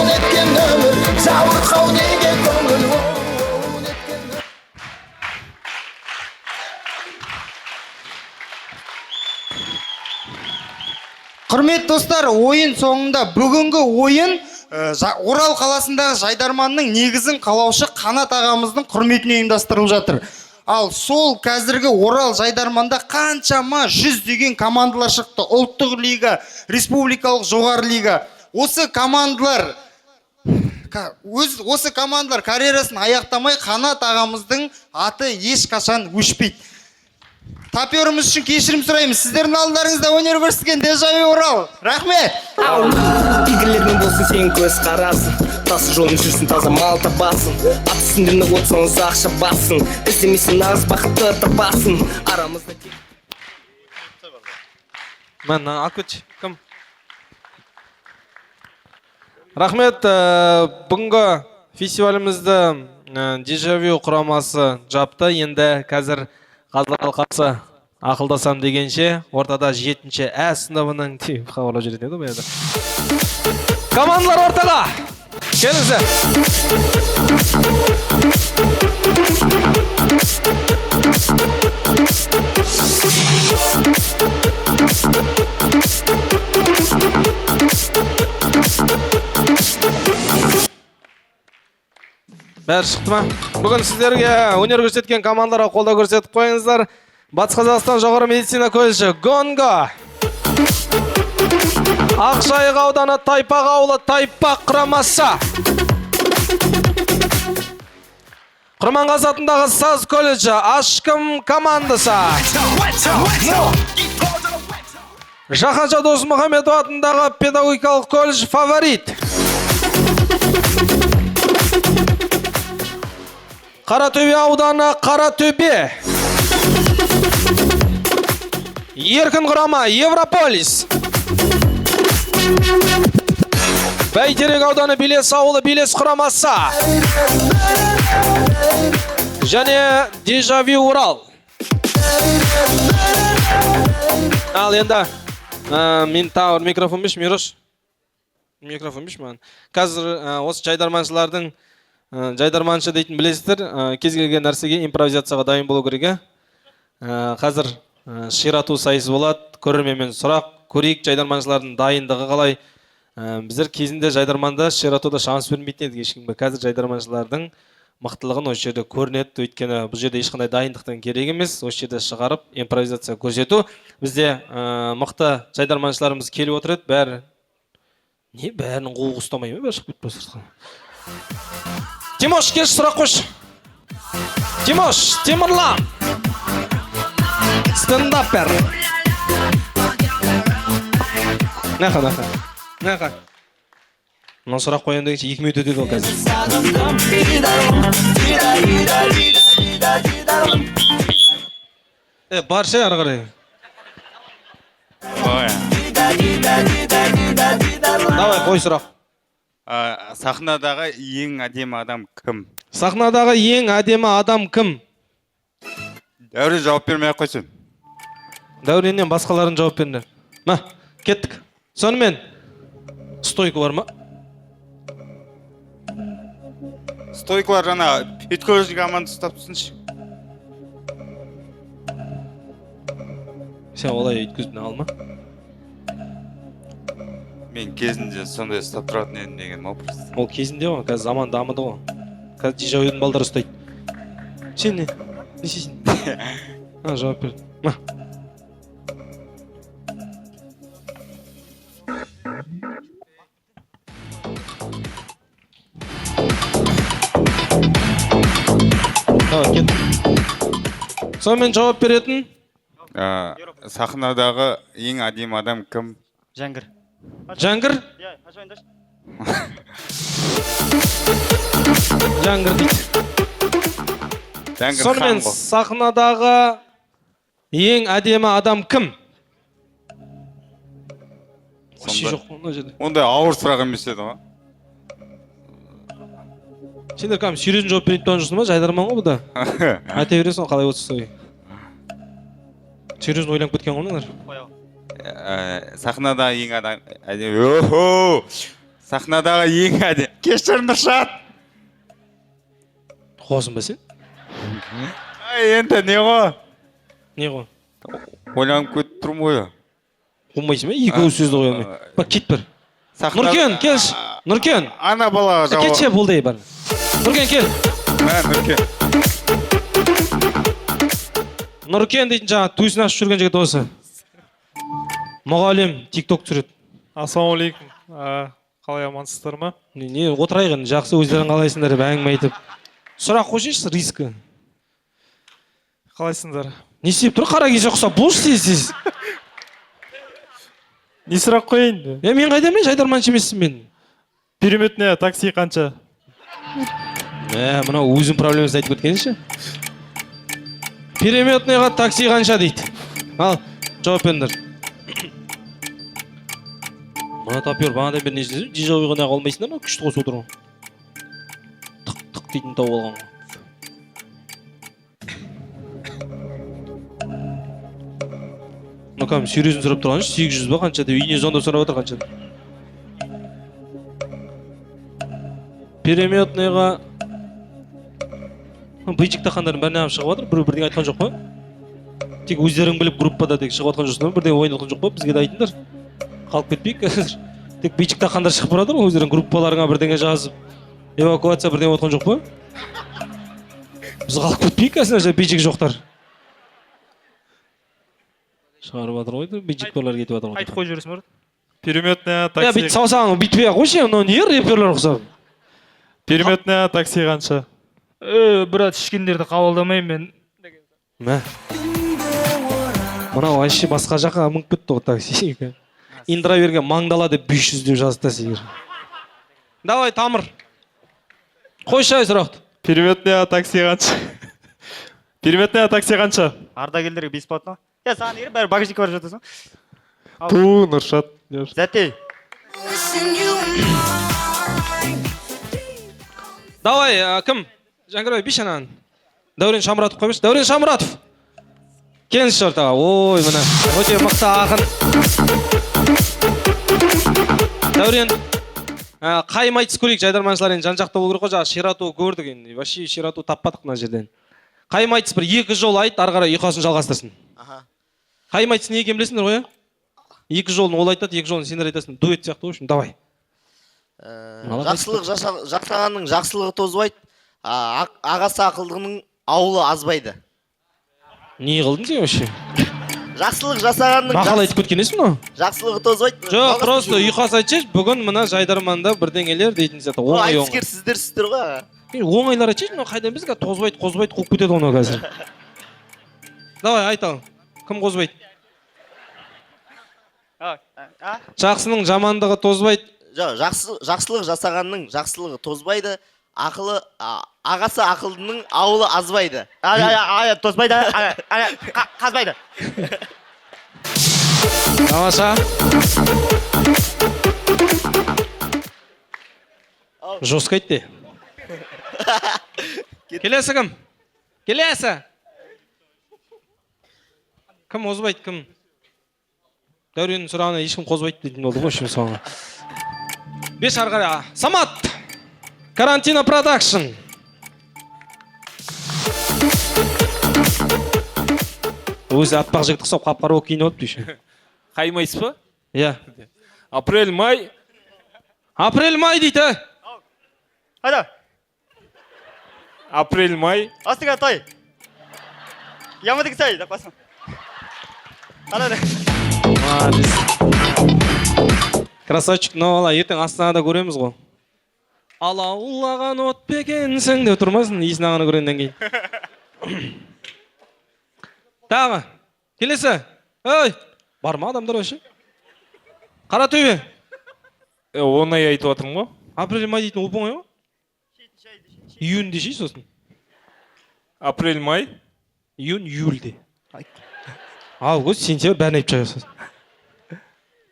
Неткен өмір, жабырқау неге көңіл, Құрметті достар, ойын соңында бүгінгі ойын Орал қаласындағы Жайдарманның негізін қалаушы Қанат ағамыздың құрметіне ұйымдастырылып жатыр. Ал сол қазіргі Орал Жайдарманда қаншама 100 командалар шықты. Ұлттық лига, республикалық жоғары лига. Осы командалар карьерасын аяқтамай Қанат ағамыздың аты ешқашан өшпейді. Таперіміз үшін кешірім сұраймыз. Сіздердің алдарыңызда өнер көрсеткен Дежавю Орал. Рахмет! Игілермен болсын сен көз қарасы. аттасы жолын жүрсін таза мал табасын ат үстінде отсаңыз ақша бассын іздемесін нағыз бақытты табасын арамызда Мен алып кетші. Кім? Рахмет, бүгінгі фестивалімізді Дежавю құрамасы жапты. Енді қазір қазылар алқасы ақылдасам дегенше ортада 7-ші Ә сыныбының хабарлап жүретін еді баяғыда. Командалар ортаға! Келіңіздер! Бәрі шықты ма? Бүгін сіздерге өнер көрсеткен командаларға қолдау көрсетіп қойыңыздар. Батыс Қазақстан жоғары медицина колледжі Гонго. Ақжайық ауданы Тайпақ ауылы Тайпақ құрамасы. Құрманғазы атындағы Саз колледжі Ашкім командасы. Жаһанша Досмұхамедов атындағы педагогикалық колледж Фаворит. Қаратөбе ауданы Қаратөбе. Еркін құрама Европолис. Бәйтерек ауданы Белес ауылы Белес құрамасы. Және Дежавю Урал. Ал енді мен тауыр микрофон беш, Мирош. Микрофон беш маған. Қазір осы жайдарманшылардың жайдарманшы дейтін білесіздер, кез келген нәрсеге импровизацияға дайын болу керек. Қазір ширату сайысы болады, көрерменмен сұрақ, көрейік жайдарманшылардың дайындығы қалай. Біздер кезінде жайдарманда ширатуда шанс бермейтін едік ешкімге. Қазір жайдарманшылардың мықтылығын осы жерде көрінеді, өйткені бұл жерде ешқандай дайындықтан керек емес, осы жерде шығарып импровизация көрсету. Бізде мықты жайдарманшыларымыз келіп отырады, бәрінің қолы ұстамай ма, бәрі шығып кетпес. Тимош, кеш сұрақ қош. Тимош, Темірлан. Стендапер. Нақа. Мына сұрақ қоян дегенше 2 минут өтеді ол қазір. Баршы ары қарай. Давай, қой сұрақ. Сахнадағы ең әдемі адам кім? Сахнадағы ең әдемі адам кім? Дәурен жауап бермей қойсын. Дәуреннен басқаларын жауап беріңдер. Ма, кеттік. Сонымен стойка бар ма? Стойкалар жана петколежник аманды ұстап тұрсыншы. Сен олай өткіздің алма? Мен кезінде сондай ұстап тұратын едім деген вопрос. Ол кезінде ғой, қазір заман дамыды ғой. Қазір Дежавюдің балдары ұстайды. Сен не? Не сен? Жауап бер. Ма. Сонымен жауап беретін? Сахнадағы ең әдемі адам кім? Жәңгір. Жәңгір? Жәңгір дейді. Сонымен сахнадағы ең әдемі адам кім? Ондай ауыр сұрақ емес еді ғой. Сендер кәм серьезно жауап берейін тұрған жүрсің ба? Жайдарман ғой бұда. Айта бересің қалай отырсыз. Серьезно ойланып кеткен ғоныңдар. Сахнадағы ең әдемі... Сахнадағы ең әдемі... Кешір Нұршат! Қосын ба сен? Енді не ғой? Не ғой? Ойланып кетіп тұрмын ғой. Қоймайсың ба? Екі өз сөзді қойылмай. Бақ, кет бір. Нұркен, келші. Нұркен. Ана балаға жауап. Кетші болдай бар. Нұркен, кел. Нұркен. Нұркен дейтін жаңа туысын ашып жүрген жігіт осы. Мұғалім, тик-ток түсіреді. Ассалаумалейкум. Қалай амансыздар ма? Не, отырайық енді, жақсы өздерің қалайсыңдар деп әңгіме айтып. Сұрақ қойсайшы, рискі. Қалайсыңдар? Не істеп тұр, қара кесе құсап, бұл істейсіз. Не сұрақ қойын? Мен қайда мен жайдарманшы емеспін мен. переметное такси қанша? Мына өзің проблемасын айтып кеткенші. Переметныйға такси қанша дейді. Ал, жауап беріңдер. Мына тапер бағадан бері не істесін? Дежавюға неға алмайсыңдар ма? Күшті қосып отырған. Тық дейтін тауып алған. Ну кәм, серьезін сұрап тұрған 800 ба қанша деп үйіне звондап сұрап отыр қанша. Переметныйға бейчик тақандардың бәріне алып шығып отыр, бірдеңе айтқан жоқ па? Тек өздерің біліп группада тек шығып отқан жоқсыңдар, бірдеңе ойнатқан жоқ па? Бізге де айтыңдар. Қалып кетпейік қазір. Тек бейчик тақандар шығып баратыр, өздерің группаларыңа бірдеңе жазып, эвакуация бірдеңе отқан жоқ па? Біз қалып кетпейік қазір, бейчик жоқтар. Шығарып жатыр ғой, бейчикперлер кетіп жатыр ғой. Айтып қойып жібересің бе? Переметное такси. Бүйтіп саусағың бүйтпей ақ қойшы, мынау не реперлер ұқсап. Переметное такси қанша? Брат, ішкендерді қабылдамаймын мен. Мә. Мынау вообще басқа жаққа мүңіп кетті ғой такси. Индраверге маңдала деп 500 деп жазды сендер. Давай, Тамыр. Қойшы сұрақты. Переметное такси қанша? Переметное такси қанша? Ардагерлерге бесплатно. Саған егер бәрі багажникке барып жатырсың. Ту, Нұршат. Зәтей. Давай, кім? Жаңғырбай, бишанан. Дәурен Шамұратов қоймаш. Дәурен Шамұратов. Келіңіз шортаға. Ой, мына. Өте мықты ақын. Дәурен, қайым айтыс көрейік, жайдарманшылар енді жан-жақта болу керек қой, жаңа ширату көрдік енді. Вообще ширату таппадық мына жерден. Қайым айтыс бір 2 жол айт, ары қарай ұйқасын жалғастырсын. Қайым айтыс не екенін білесіңдер ғой? 2 жолын ол айтады, 2 жолын сендер айтасың. Дуэт сияқты ғой, давай. Жақсылық жасағанның жақсылығы тозбайды, ағасы ақылдының ауылы азбайды. Не қылдың сен вообще? Жақсылық жасағанның мақал айтып кеткенесің ғой? жақсылығы тозбайды. Жоқ, просто ұйқас айтшы, бүгін мына жайдарманда бірдеңелер дейтін сияқты. Оңай оңай. Айтыскер сіздер ғой. Оңайлар айтшы, қайдан бізге тозбайды, қозбайды, қуып кетеді оны қазір. Давай, айтал. Кім қозбайды? Жақсының жамандығы тозбайды. Жақсылық жасағанның жақсылығы тозбайды, ағасы ақылдының ауылы азбайды. Тозбайды, қазбайды. Тамаша. Жестко айтты. Келесі кім? Келесі. Кім озбайды, кім? Дәуреннің сұрағына ешкім қозбайды дейтін болды ғой үшін соңы. 5 ары қарай. Самат. Карантина продакшн. Өзі аппақ жігіт қысап қап-қара болып киініп алыпты еще. Қаймайсыз ба? Иә. Апрель-май. Апрель-май дейді. Қайда? Апрель-май. Астыға той. Ямадық сай, да басым. Қайда? Красавчик, но ала ертең Астанада көреміз ғой. Алаулаған от бекенсің деп тұрмасын, иісін ағаны көргеннен кейін. Тағы, келесі. Ой, бар ма адамдар өші? Қара төбе. Оңай айтып отырмын ғой. Апрель-май дейтін оп оңай ғой? Июнь дешей сосын. Апрель-май. Июнь, июльде. Ал, көз, сентябрь бәрін айтып жайғасыз.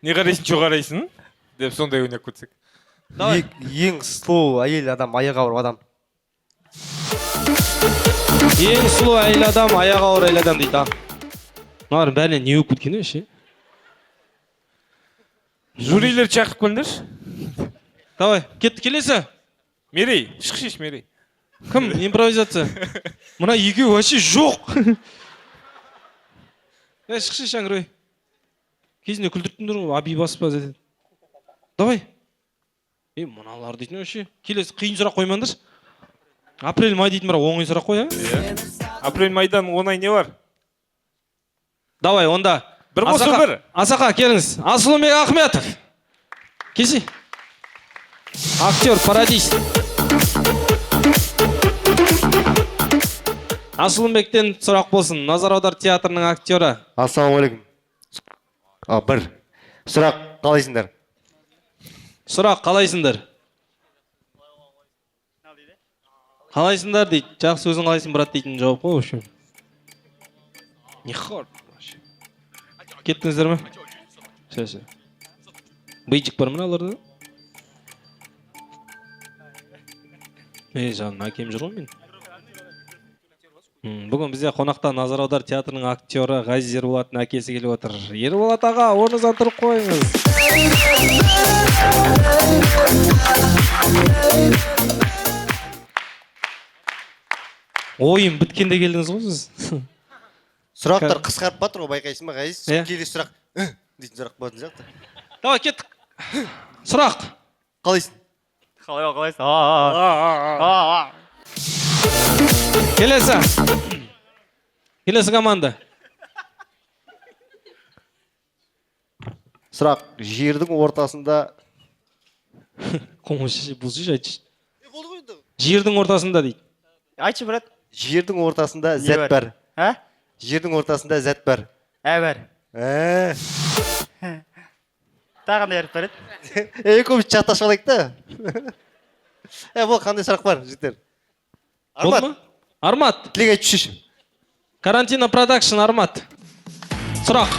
Не қарайсың, че қарайсың? Деп сондай ойнап көтсек. Ең сұлу әйел адам, аяғы ауыр адам. Ең сұлу әйел адам, аяғы ауыр әйел адам дейді. Мыналардың бәріне не өп кеткен өші? Жюрилер шақырып келіңдерші. Давай, кетті, келесі. Мерей, шықшеш Мерей. Кім? Импровизация. Мына екеу вообще жоқ. Шықшы шаңырой. Кезінде күлдірттіңдер ғой, аби басып баз етеді. Давай. Мыналар дейтін өше. Келесі қиын сұрақ қоймаңдаршы. Апрель-май дейтін бірақ оңай сұрақ қой, Апрель-майдан оңай не бар? Давай, онда. Бір қосу бір. Асақа, келіңіз. Асылымбек Ахметов. Кесі. Актер, парадис. Асылымбектен сұрақ болсын. Назар аудар театрының актері. Ассалаумағалейкум. Бір. Сұрақ қалайсыңдар? Сұрақ қалайсыңдар? Қалайсыңдар дейді. Жақсы, өзің қалайсың брат дейтін жауап қой, в общем. Не хор. Кеттіңіздер ме? Ше. Бейджик бар ма аларда? Жаным, әкем жүр ғой мен. Бүгін бізде қонақта Назар Аудар театрының актері Ғазиз Ерболаттың әкесі келіп отыр. Ерболат аға, орныңыздан тұрып қойыңыз. Ойын біткенде келдіңіз ғой сіз. Сұрақтар қысқарып батыр ғой, байқайсың ба, Ғазиз? Иә. Келесі сұрақ дейтін сұрақ болатын сияқты. Давай, кеттік. Сұрақ. Қалайсың? Қалайсың? Келесі команда. Сұрақ, жердің ортасында... Қоңыз бұл жеш айтшы. Жердің ортасында дейді. Айтшы, брат. Жердің ортасында зәт бар. Жердің ортасында зәт бар. Бар. Тағында еріп бар еді. Екеуміз чатташып алайық та. Бұл қандай сұрақ бар, жігіттер? Армат. Армат. Тілек айтып шеш. Карантина продакшн Армат. Сұрақ.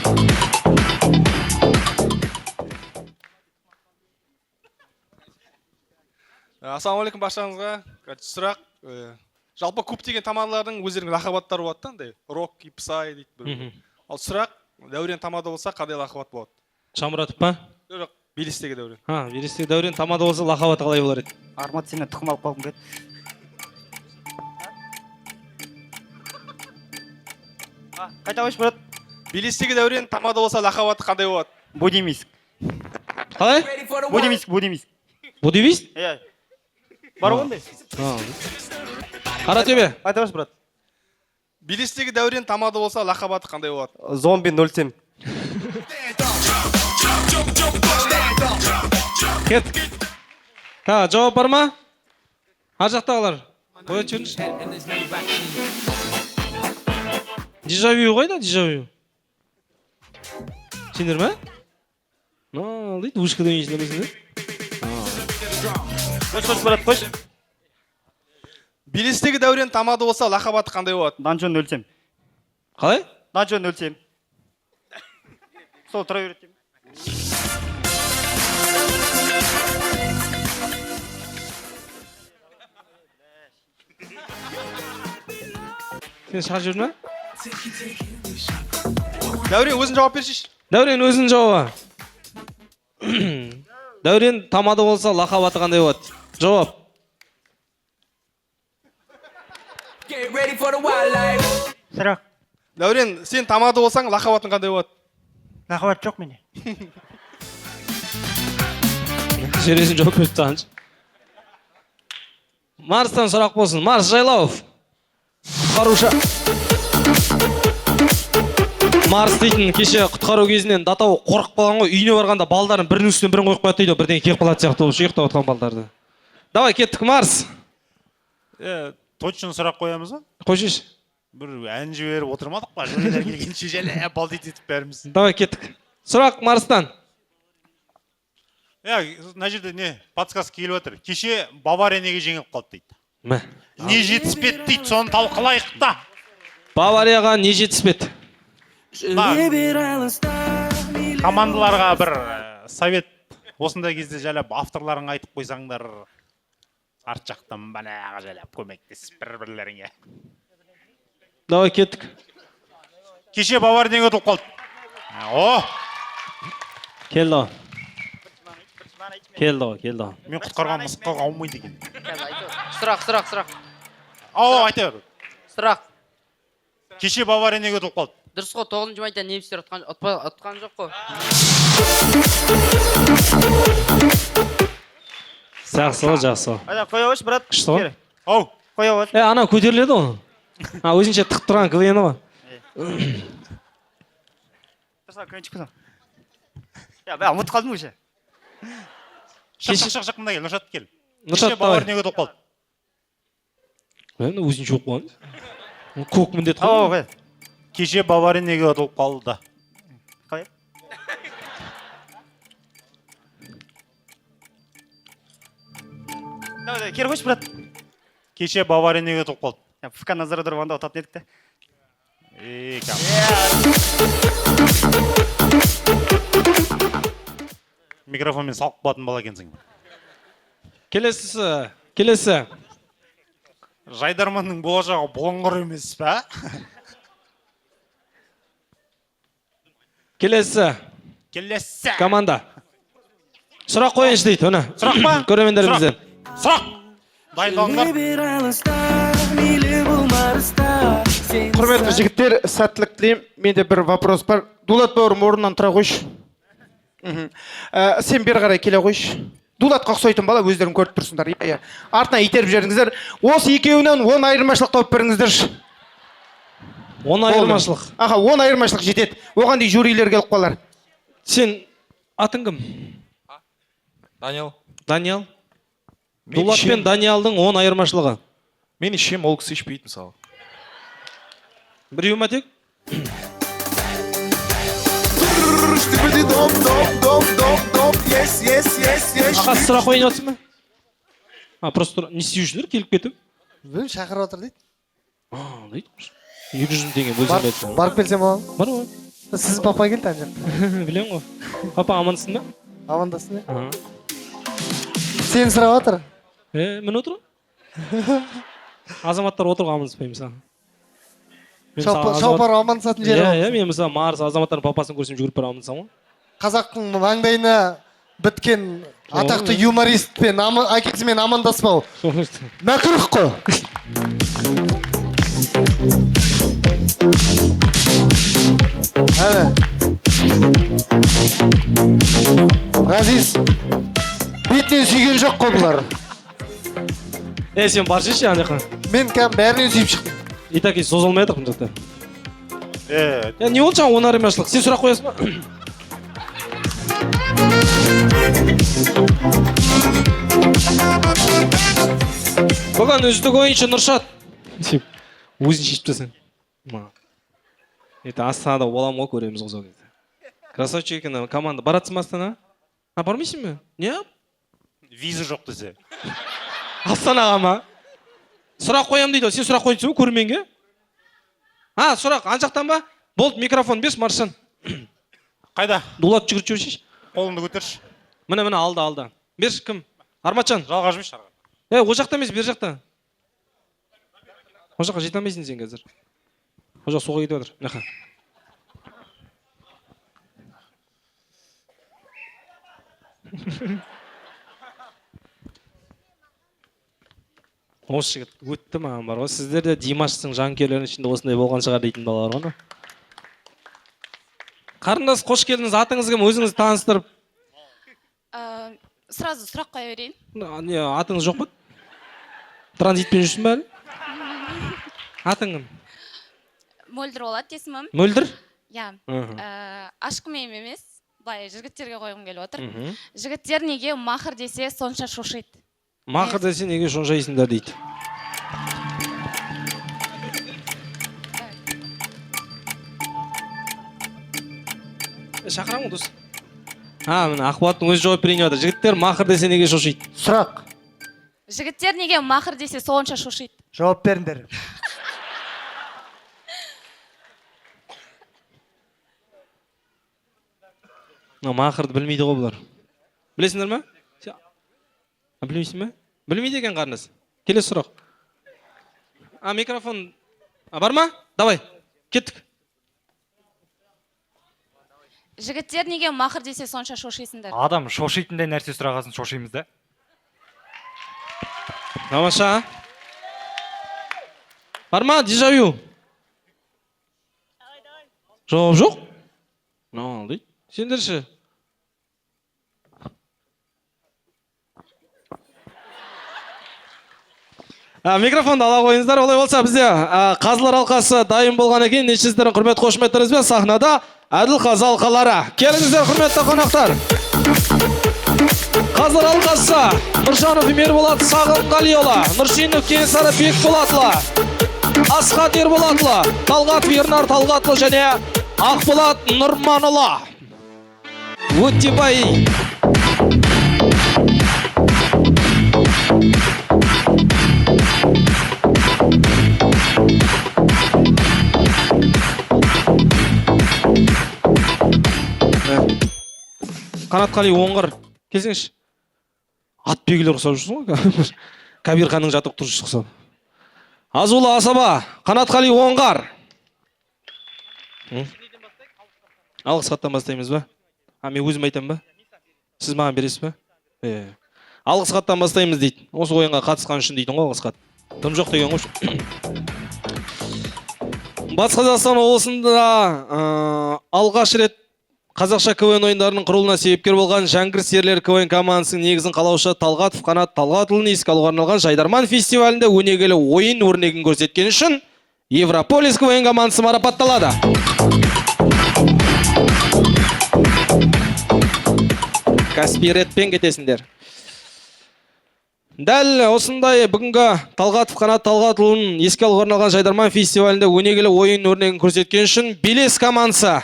Ассалаумағалейкум баршаңызға. Сұрақ. Жалпы көптеген тамадалардың өздерінің лақабаттары болады да, андай рок, ипсай дейді бір. Ал сұрақ, Дәурен тамада болса, қандай лақабат болады? Шамұратов па? Жоқ, Белестегі Дәурен. Белестегі Дәурен тамада болса, лақабаты қалай болар еді? Армат, сенен тұқым алып қалғым келеді. Қайта қойшы, брат. Белестегі Дәурен тамада болса, лақабаты қандай болады? Будимиск. Қалай? Будимиск. Будивист? Иә. Бар ондай. Қаратөбе. Қайта қойшы, брат. Белестегі Дәурен тамада болса, лақабаты қандай болады? Зомби 07. Кет. Жауап бар ма? Ар жақтағылар. Қоя жүріңіз. Дежавю ғой да, дежавю. Сендер ме? Дейді, ушкада ойыншылар дейсіңдер. Қойшы, брат, қойшы. Белестегі Дәурен тамада болса, лақабаты қандай болады? Данжон 07. Қалай? Данжон 07. Сол тұра үйретем. Сен шығар жүрдің ме? Дәурен, өзің жауап берші. Дәурен, өзің жауабы. Дәурен тамада болса, лақабаты қандай болады? Жауап. Сұрақ. Дәурен, сен тамада болсаң, лақабатың қандай болады? Лақабат жоқ мене. Жересін жауап берді тағаншы. Марстан сұрақ болсын. Марс Жайлауов. Құтқарушы. Марс дейтін кеше құтқару кезінен датау қорқып қалған ғой. Үйіне барғанда балдарын бірінің үстіне бірін қойып қояды дейді, бірден келіп қалады сияқты болып ұйықтап отқан балдарды. Давай, кеттік, Марс. Точно сұрақ қоямыз ба? Қойшыш. Бір ән жіберіп отырмадық па? Жөнелер келгенше жәле балдит етіп бәріміз. Давай, кеттік. Сұрақ Марстан. Мына жерде не? Подсказка келіп отыр. Кеше Бавария неге жеңіліп қалды дейді. Мә. Не жетіспеді дейді, соны талқылайық та. Баварияға не жетіспеді? Командаларға бір совет осындай кезде жәлеп авторларың айтып қойсаңдар, арт жақтан банаға жәлеп көмектесіп бір-бірлеріңе. Давай, кеттік. Кеше Бавария неге ұтылып қалды? Келді. Мен құтқарған мысыққа қаумайды екен. Сұрақ. Айта бер. Сұрақ. Кеше Бавария неге ұтылып қалды? Дұрыс қой, 9-шы майда немістер ұтқан жоқ қой. Жақсы. Қоя қойшы, брат. Күшті ғой? Қоя қойшы. Ана көтеріледі оны. Өзінше тық тұрған КВН-і ба? Тұрса, көйін шықпасам. Ұмыт қалдым өше. Шық, мында кел, Нұршат кел. Нұршат, Кеше Бавария неге ұтылып қалды? Өзінше жоқ қойған. Көк міндет қой. Кеше Бавария неге ұтылып қалды? Қалай? Давай, кері қойшы, брат. Кеше Баварияға ұтылып қалды. ФК Назародорванда ұтатын едік те. Микрофонмен салып қалатын бала екенсің. Келесі. Жайдарманның болашағы бұлыңғыр емес пе? Келесі. Команда. Сұрақ қойыңыз дейді, оны. Сұрақ па? Көрермендерімізден. Сұрақ. Дайындалыңдар. Құрметті жігіттер, сәттілік тілеймін. Менде бір вопрос бар. Дулат бауырым орнынан тұра қойшы. Сен бері қарай келе қойшы. Дулатқа ұқсайтын бала, өздерің көріп тұрсыңдар. Артына итеріп жіберіңіздер. Осы екеуінен 10 айырмашылық тауып беріңіздерші. 10 айырмашылық. Аха, 10 айырмашылық жетеді. Оған дей жюрилер келіп қалар. Сен атың кім? Даниал. Дулат пен Даниалдың 10 айырмашылығы. Мен ішем, ол кісі ішпейді мысалы. Біреу ма тек? Аға сұрақ ойын отсын ба? Просто не істеп жүрсіңдер, келіп кетіп? Білмеймін, шақырып отыр дейді. Дейді. 200 теңге бөлсем айтсын. Барып келсем оған? Бар ғой. Сіз папа келді әнжан. Білем ғой. Папа амансың ба? Амандасың ба? Сені сұрап отыр. Мен отыр ғой. Азаматтар отырға амандаспаймын саған. Шалпар амандасатын жері ғой. Мен мысалы Марс азаматтардың папасын көрсем жүгіріп бара амандасам ғой. Қазақтың маңдайына біткен атақты юмористпен әкесімен амандаспау. Мәкрух қой. Ғазиз, бетінен сүйген жоқ қой бұлар. Сен бар шеші ана жаққа. Мен бәрінен сүйіп шықтым. Итак, созылмай жатыр мына жақта. Не ол жаңа 10 айырмашылық? Сен сұрақ қоясың ба? Бүгін үздік ойыншы Нұршат. Өзін шешіп тұрсың. Астанада боламын ғой, көреміз ғой сол кезде. Красавчик екен команда. Баратсың ба Астана? Бармайсың ба? Не? Виза жоқ десе. Астанаға ма? Сұрақ қоям дейді, сен сұрақ қойдың ба көрерменге? Сұрақ, ан жақтан ба? Болды, микрофон бес, Маршан. Қайда? Дулат жүгіріп жүрші. Қолыңды көтерші. Міне, алда. Берші, кім? Арматжан. Жалға жүрмеш. О жақта емес, бер жақта. О жаққа жете алмайсың сен қазір. О жақ суға кетіп жатыр. Нақа. Осы жігіт өтті маған бар ғой. Сіздер де Димаштың жанкүйерлерінің ішінде осындай болған шығар дейтін балалар ғой. Қарындас, қош келдіңіз. Атыңыз кім? Өзіңізді таныстырып. Сразу сұрақ қоя берейін. Атыңыз жоқ па? Транзитпен жүрсің бе әлі? Атың кім? Мөлдір болады есімім. Мөлдір? Иә. Ашқымейм емес. Былай жігіттерге қойғым келіп отыр. Жігіттер неге мақыр десе сонша шошиды? Мақыр десе неге шошайсыңдар дейді. Шақырамын дос. Міне Ақболаттың өзі жауап берейін жатыр. Жігіттер мақыр десе неге шошиды? Сұрақ. Жігіттер неге мақыр десе сонша шошиды? Жауап беріңдер. Мақырды білмейді ғой бұлар. Білесіңдер ме? Білмейсің ме? Білмейді екен қарындас. Келесі сұрақ. Микрофон бар ма? Давай, кеттік. Жігіттер неге мақыр десе сонша шошисыңдар? Адам шошитындай нәрсе сұрағасын шошимыз да. Тамаша. Бар ма? Дежавю. Жауап жоқ? Дейді. Сендерші. Микрофонды ала қойыңыздар. Олай болса бізде қазылар алқасы дайын болған екен. Нешесіздерін құрмет қошметтеріңізбен сахнада Әділқазы алқалары. Келіңіздер құрметті қонақтар. Қазылар алқасы Нұржанов Мерболат Сағынғалиұлы, Нұршинов Кенесары Бекболатұлы, Асхат Ерболатұлы, Талғат Бернар Талғатұлы және Ақболат Нұрманұлы. Өттебай. Қанатқали Оңғар келсеңші. Атбегілер ұқсап жүрсің ғой. Кабирханның жаттықтырушысы ұқсап. Азулы Асаба, Қанатқали Оңғар. Алғыс хаттан бастаймыз ба? Мен өзім айтам ба? Сіз маған бересіз ба? Алғыс хаттан бастаймыз дейді. Осы ойынға қатысқан үшін дейтін ғой алғыс хат. Тым жоқ деген ғой. Батыс Қазақстан облысында алғаш рет қазақша КВН ойындарының құрылуына себепкер болған Жәңгір серілер КВН командасының негізін қалаушы Талғатов Қанат Талғатұлын еске алуға арналған Жайдарман фестивалінде өнегелі ойын өрнегін көрсеткен үшін Европолис КВН командасы марапатталады. Каспий ретпен кетесіңдер. Дәл осындай бүгінгі Талғатов Қанат Талғатұлын еске алуға арналған Жайдарман фестивалінде өнегелі ойын өрнегін көрсеткен үшін Белес командасы.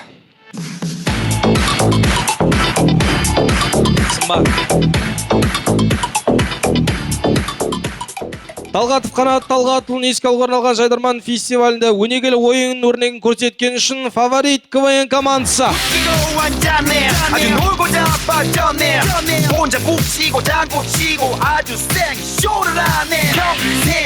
Талғатов Қанат Талғатұлын еске алуға арналған Жайдарман фестивалінде өнегелі ойын өрнегін көрсеткен үшін фаворит КВН командасы.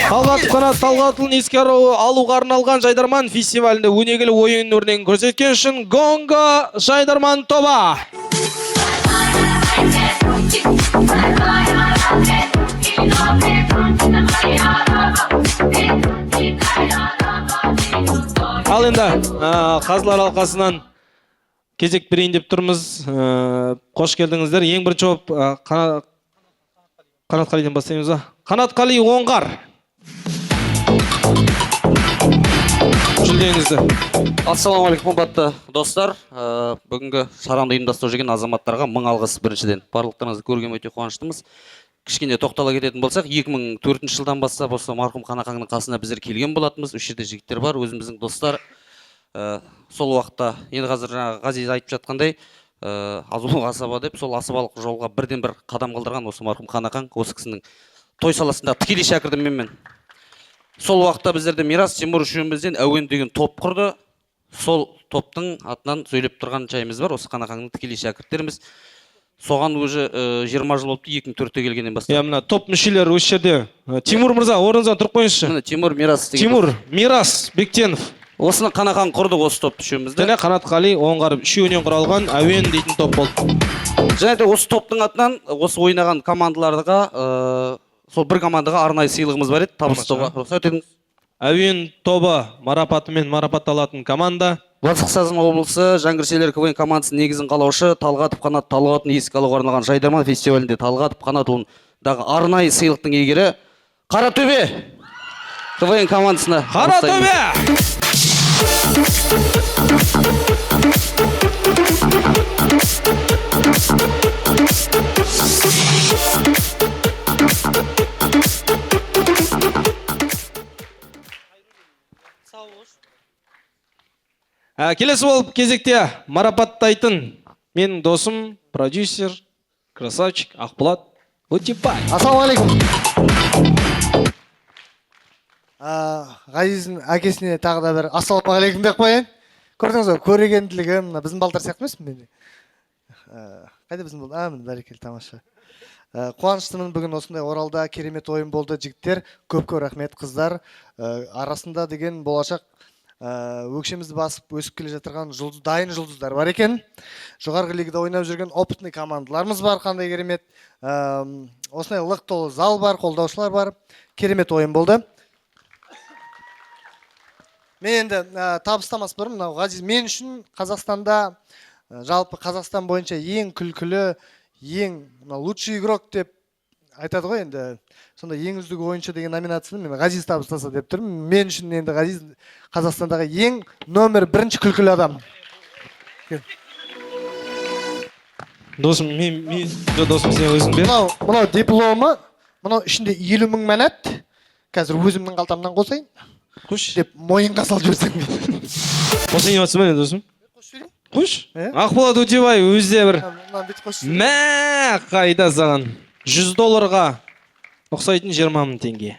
Талғатов Қанат Талғатұлын еске алуға арналған Жайдарман фестивалінде өнегелі ойын өрнегін көрсеткен үшін Гонго Жайдарман тобы. Ал енді қазылар алқасынан кезек берейін деп тұрмыз. Қош келдіңіздер. Ең бірінші болып Қанатқалиден бастаймыз ба? Қанатқали Оңғар. Жүлдеңізді. Ассалаумағалейкум, қымбатты достар. Бүгінгі шаранды ұйымдастырып жүрген азаматтарға мың алғыс біріншіден. Барлықтарыңызды көрген өте қуаныштымыз. Кішкене тоқтала кететін болсақ, 2004 жылдан бастап осы марқұм Қанақаңның қасына біздер келген болатынбыз. Үш жерде жігіттер бар, өзіміздің достар. Сол уақытта енді қазір Ғазиз айтып жатқандай, Азулы Асаба деп, сол асабалық жолға бірден бір қадам қалдырған осы марқұм Қанақаң, осы кісінің той саласында тікелей шәкірдім менмен. Сол уақытта біздерде Мирас Тимур үшеумізден әуен деген топ құрды. Сол топтың атынан сөйлеп тұрған жайымыз бар, осы Қанақаңның тікелей шәкірттеріміз. Соған уже 20 жыл болыпты, 2004-те келгеннен бастап. Мына топ мүшелері осы жерде. Тимур мырза, орныңыздан тұрып қойыңызшы. Тимур Мирас. Тимур Мирас Бектенов. Осыны Қанақаң құрды осы топ үшеумізді. Және Қанатқали Оңғар үшеуінен құралған әуен дейтін топ болды. Және де осы топтың атынан осы ойнаған командаларға, сол бір командаға арнайы сыйлығымыз бар еді, табыстауға рұқсат етіңіз. Әуен тобы марапатымен марапатталатын команда. Батыс Қазақстан облысы Жәңгір серілер КВН командасының негізін қалаушы Талғатов Қанат Талғатұлын еске алуға арналған Жайдарман фестивалінде Талғатов Қанатұлындағы арнайы сыйлықтың иегері Қаратөбе КВН командасына. Қаратөбе! Келесі болып кезекте марапаттайтын менің досым, продюсер, красавчик Ақболат Өтепбай. Ассалаумағалейкум. Ғазиздің әкесіне тағы да бір ассалаумағалейкум деп қояйын. Көрдіңіз ғой, көрегенділігім біздің балдар сияқты емес пе? Қайда біздің балдар? Бәрекелді, тамаша. Қуаныштымын, бүгін осындай Оралда керемет ойын болды, жігіттер. Көп-көп рахмет, қыздар. Арасында деген болашақ өкшемізді басып өсіп келе жатырған дайын жұлдыздар бар екен. Жоғарғы лигада ойнап жүрген опытный командаларымыз бар, қандай керемет. Осындай лық толы зал бар, қолдаушылар бар. Керемет ойын болды. Мен енді табыстамас бұрын, Ғазиз, мен үшін Қазақстанда, жалпы Қазақстан бойынша ең күлкілі, ең лучший игрок деп айтады ғой енді. Сонда ең үздік ойыншы деген номинацияны мен Ғазиз табыстаса деп тұрмын. Мен үшін енді Ғазиз Қазақстандағы ең номер бірінші күлкілі адам. Досым, досым сен өзің бер. Мынау дипломы, мынау ішінде 50 мың мәнат. Қазір өзімнің қалтамнан қосайын. Қош. Деп мойынға салып жіберсең. Қосайын атсың ба не досым? Қош. Ақболат Өтебай өзде бір. Мә, қайда саған. $100 ұқсайтын 20 мың теңге.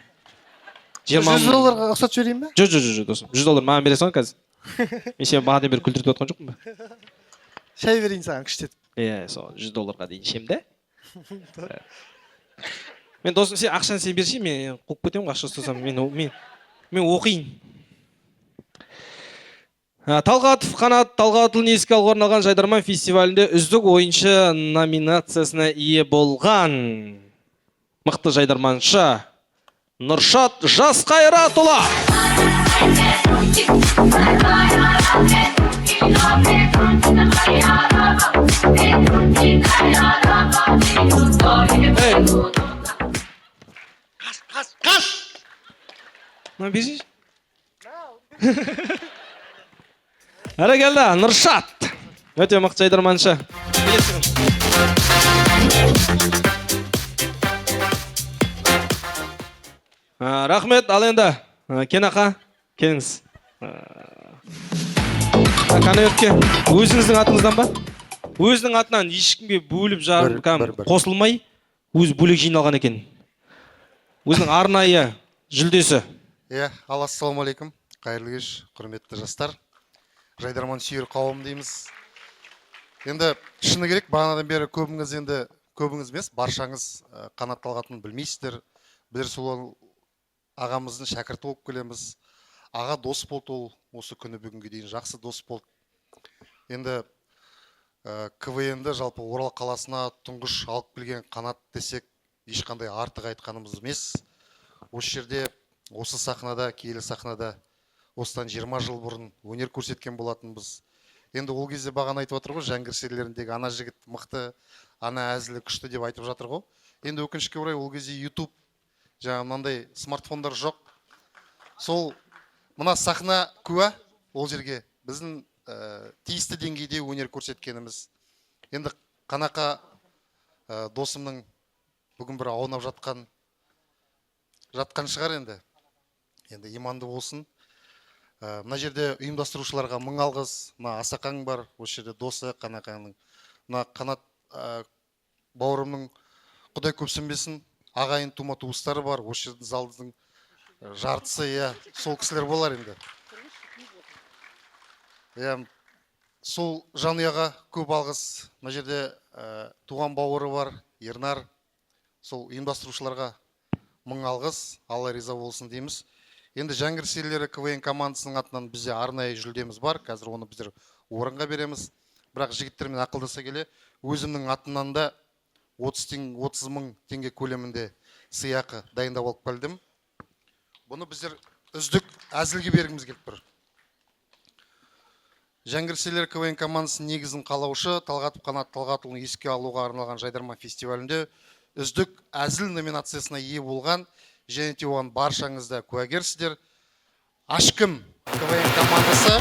$100 ұқсат жіберейін бе? Жоқ, досым. $100 маған бересің қазір. Мен сен бағадан бері күлдіртіп отқан жоқпын ба? Шай берейін саған күштетіп. сол $100 дейін ішем да. Мен досым, сен ақшаны сен берші, мен қуып кетемін ақша ұстасам, мен оқиын. Талғатов Қанат Талғатұлын еске алуға арналған Жайдарман фестивалінде үздік ойыншы номинациясына ие болған мықты жайдарманшы Нұршат Жасқайратұлы. Қаш! Мына берші. Әрі келді, Нұршат. Өте мықты жайдарманшы. Рахмет, ал енді Кен ақа, келіңіз. Конвертке өзіңіздің атыңыздан ба? Өзінің атынан ешкімге бөліп қосылмай, өзі бөлек жиналған екен. Өзінің арнайы жүлдесі. Ассалаумағалейкум. Қайырлы кеш, құрметті жастар. Жайдарман сүйер қауым дейміз. Енді шыны керек, бағанадан бері көбіңіз емес, баршаңыз Қанат Талғатұлын білмейсіздер. Біздер сол ағамыздың шәкірті болып келеміз. Аға дос болды ол, осы күні бүгінге дейін жақсы дос болды. Енді КВНді жалпы Орал қаласына тұңғыш алып келген Қанат десек, ешқандай артық айтқанымыз емес. Осы жерде, осы сахнада, киелі сахнада осыдан 20 жыл бұрын өнер көрсеткен болатынбыз. Енді ол кезде бағана айтып отыр ғой, Жәңгір сериялеріндегі ана жігіт мықты, ана әзілі күшті деп айтып жатыр ғой. Енді өкінішке орай ол кезде YouTube, жаңа мынандай смартфондар жоқ. Сол мына сахна куә, ол жерге біздің тиісті деңгейде өнер көрсеткеніміз. Енді Қанақа досымның бүгін бір аунап жатқан шығар енді. Енді иманды болсын. Мына жерде ұйымдастырушыларға мың алғыс. Мына Асақаң бар, осы жерде досы Қанақаңның. Мына Қанат бауырымның Құдай көп сөнбесін, ағайын тума туыстары бар. Осы жерде залдың жартысы, сол кісілер болар енді. Сол жанұяға көп алғыс. Мына жерде туған бауыры бар, Ернар. Сол ұйымдастырушыларға мың алғыс, Алла риза болсын дейміз. Енді Жәңгір сериялері КВН командасының атынан бізде арнайы жүлдеміз бар. Қазір оны біздер орынға береміз. Бірақ жігіттермен ақылдаса келе, өзімнің атынан да 30 мың теңге көлемінде сыйақы дайындап алып келдім. Бұны біздер үздік әзілге бергіміз келіп тұр. Жәңгір сериялері КВН командасының негізін қалаушы Талғатов Қанат Талғатұлын еске алуға арналған Жайдарман фестивалінде үздік әзіл номинациясына ие болған, және де оған баршаңызда куәгерсіздер. Ашкім КВН командасы.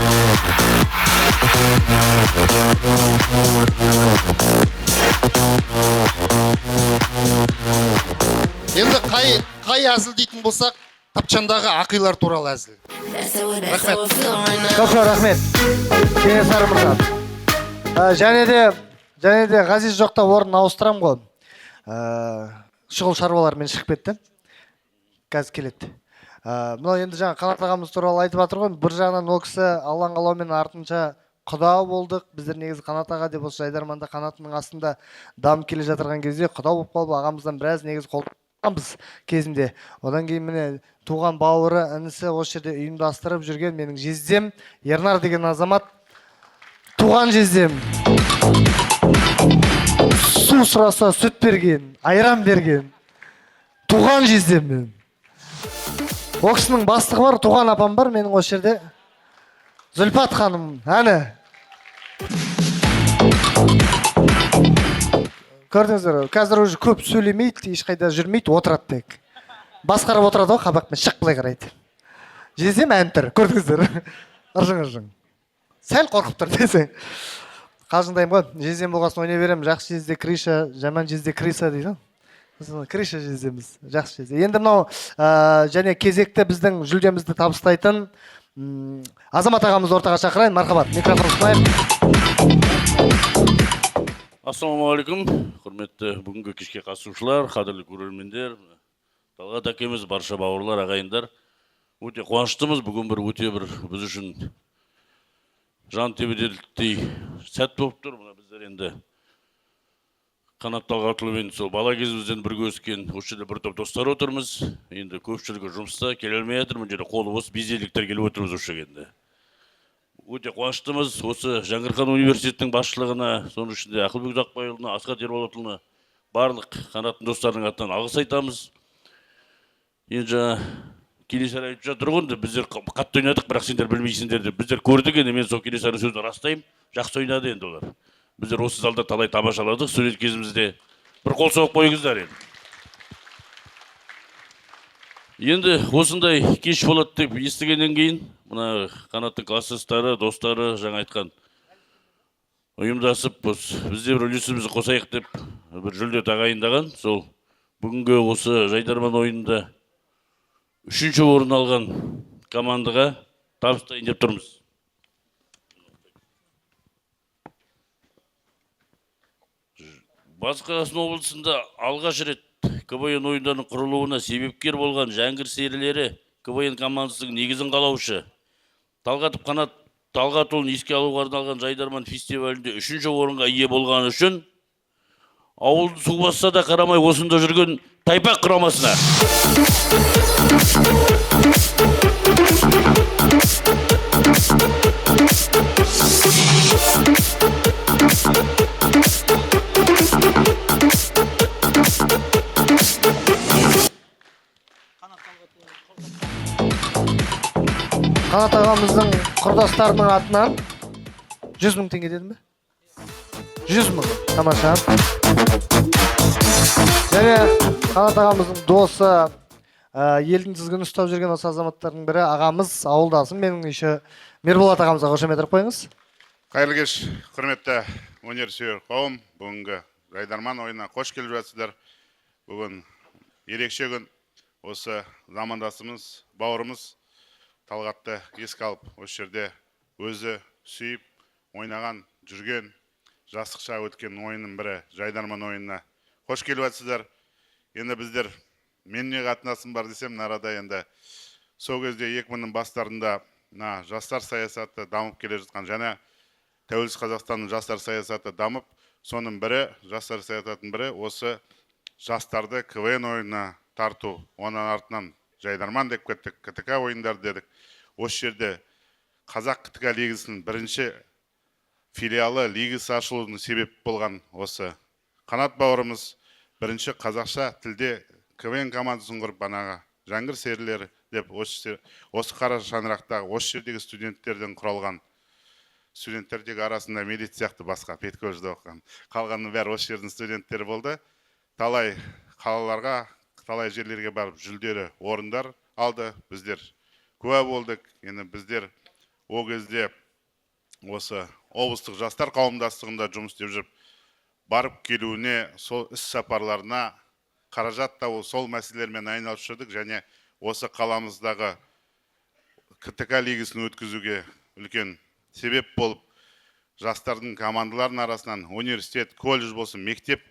Енді қай әзіл дейтін болсақ, Тапчандағы ақилар туралы әзіл. Көп рахмет. Кенесары мырза. Және де Ғазиз жоқта орын ауыстырам ғой. Шұғыл шаруалармен шығып кетті. Қазір келеді. Мынау енді жаңа Қанат ағамыз туралы айтып жатыр ғой. Бір жағынан ол кісі Алланың қалауымен артынша құда болдық. Біздер негізі Қанат аға деп осы Жайдарманда Қанатының астында дамып келе жатырған кезде құда болып қалып, ағамыздан біраз негізі қолданбыз кезінде. Одан кейін міне туған бауыры, інісі осы жерде ұйымдастырып жүрген менің жездем Ернар деген азамат. Туған жездем. Су сұраса сүт берген, айран берген. Туған жездем мен. Ол кісінің бастығы бар, туған апам бар менің осы жерде. Зүлпат ханым, әні. Көрдіңіздер, қазір уже көп сөйлемейді, ешқайда жүрмейді, отырады тек. Басқарып отырады ғой, қабақпен шық былай қарайды. Жездем ән тұр, көрдіңіздер. Ыржың. Сәл қорқып тұр десең. Қалжыңдаймын ғой, жездем болғасын ойнай беремін, жақсы жезде Криша, жаман жезде Криса дейді. Криша жездеміз, жақсы жезде. Енді мынау және кезекті біздің жүлдемізді табыстайтын Азамат ағамыз ортаға шақырайын, мархабат, микрофон ұсынайық. Ассалаумағалейкум, құрметті бүгінгі кешке қатысушылар, қадірлі көрермендер, Талғат әкеміз, барша бауырлар, ағайындар. Өте қуаныштымыз, бүгін біз үшін жан тебеділдіктей сәт болып тұр. Біздер енді Қанат Талғатұлымен сол бала кезімізден бірге өскен осы жерде бір топ достар отырмыз. Енді көпшілігі жұмыста келе алмай жатыр. Мына жерде қолы бос безделіктер келіп отырмыз осы жерге. Өте қуаныштымыз. Осы Жаңғырхан университетінің басшылығына, соның ішінде Ақылбек Ұзақбайұлына, Асхат Ерболатұлына барлық Қанаттың достарының атынан алғыс айтамыз. Енді Кенесары айтып жатыр ғой, біздер қатты ойнадық, бірақ сендер білмейсіңдер деп. Біздер көрдік, енді мен сол Кенесарының сөзін растаймын. Жақсы ойнады енді олар. Біздер осы залда талай тамашаладық, студент кезімізде. Бір қол соғып қойыңыздар енді. Енді осындай кеш болады деп естігеннен кейін, мына Қанаттың класстастары, достары жаңа айтқан ұйымдасып, бізде бір үлесімізді қосайық деп бір жүлде тағайындаған. Сол бүгінгі осы Жайдарман ойынында 3-ші орын алған командаға табыстайын деп тұрмыз. Батыс Қазақстан облысында алғаш рет КВН ойындарының құрылуына себепкер болған Жәңгір серілері КВН командасының негізін қалаушы Талғатов Қанат Талғатұлын еске алуға арналған Жайдарман фестивалінде 3-ші орынға ие болғаны үшін ауылды су басса да қарамай осында жүрген Тайпақ құрамасына Қанат ағамыздың құрдастарының атынан 100 мың теңге дедім бе? 100 мың. Тамаша. Және Қанат ағамыздың досы, елдің тізгінін ұстап жүрген осы азаматтардың бірі ағамыз, ауылдасым, менің еще Мерболат ағамызға қошемет етіп қойыңыз. Қайырлы кеш, құрметті өнерсүйер қауым, бүгінгі Жайдарман ойынына қош келіп жатсыздар. Бүгін ерекше күн. Осы замандасымыз, бауырымыз Талғатты еске алып, осы жерде өзі сүйіп, ойнаған, жүрген, жасықша өткен ойынның бірі Жайдарман ойынына қош келіп жатсыздар. Енді біздер, мен не қатынасым бар десем, нарада енді сол кезде 2000-нің бастарында жастар саясаты дамып келе жатқан, және Тәуелсіз Қазақстанның жастар саясаты дамып, соның бірі, жастар саясатының бірі осы жастарды КВН ойынына тарту. Оның артынан Жайдарман деп кеттік, КТК ойындар дедік. Осы жерде Қазақ КТК лигасының бірінші филиалы лигасы ашылуының себеп болған осы Қанат бауырымыз бірінші қазақша тілде КВН командасын құрып, банаға Жәңгір серілері деп осы қара шаңырақтағы осы жердегі студенттерден құралған. Студенттердегі арасында Медет сияқты басқа Петковжда оқыған. Қалғанның бәрі осы жердің студенттері болды. Талай қалаларға, талай жерлерге барып жүлделі орындар алды. Біздер куә болдық. Енді біздер о кезде осы облыстық жастар қауымдастығында жұмыс істеп жүріп, барып келуіне, сол іс сапарларына қаражат табу, сол мәселелермен айналысып жүрдік, және осы қаламыздағы КТК лигасын өткізуге үлкен себеп болып, жастардың командаларының арасынан университет, колледж болсын, мектеп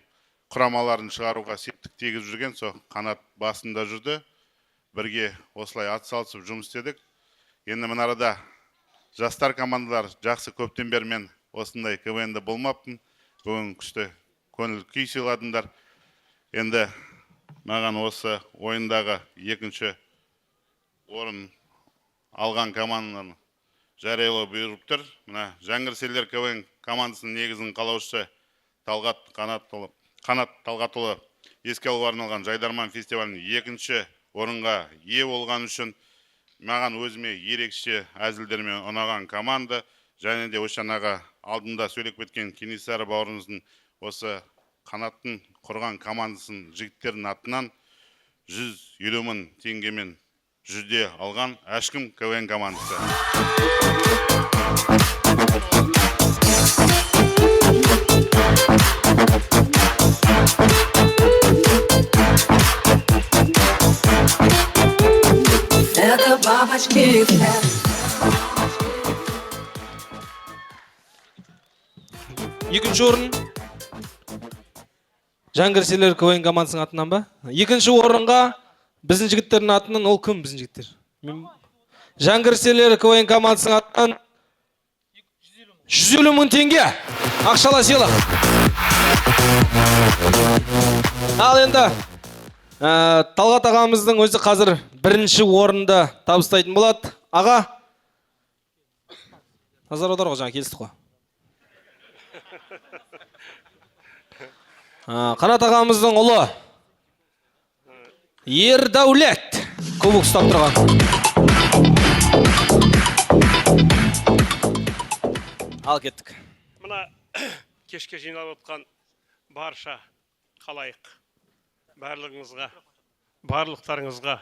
құрамаларын шығаруға септік тигізіп жүрген сол Қанат басында жүрді. Бірге осылай атсалысып жұмыс істедік. Енді мына арада жастар командалар жақсы көптен бері мен осындай КВН-де болмаппын. Бүгін күшті көңіл күй сыйладыңдар. Енді маған осы ойындағы екінші орын алған команданы жариялау бұйырып тұр. Мына Жәңгір серілер КВН командасының негізін қалаушысы Қанат Талғатұлы еске алуға арналған Жайдарман фестивалінің екінші орынға ие болған үшін маған өзіме ерекше әзілдермен ұнаған команда, және де осы жаңағы алдында сөйлеп кеткен Кенесары бауырымыздың осы Қанаттың құрған командасын жігіттердің атынан 150 мың теңгемен жүлде алған Әшкім КВН командасы. Это бабочки. Екінші орын Жәңгір серілер КВН командасының атынан ба? Екінші орынға біздің жігіттердің атынан, ол кім біздің жігіттер? Жәңгір серілер КВН командасының атынан 150 мың теңге ақшалай сыйлық. Ал енді Талғат ағамыздың өзі қазір бірінші орынды табыстайтын болады. Аға, назар аудар ғой, жаңа келістік қой. Қанат ағамыздың ұлы Ердәулет кубок ұстап тұрған. Ал кеттік. Мына кешке жиналып отқан барша халайық барлығыңызға, барлықтарыңызға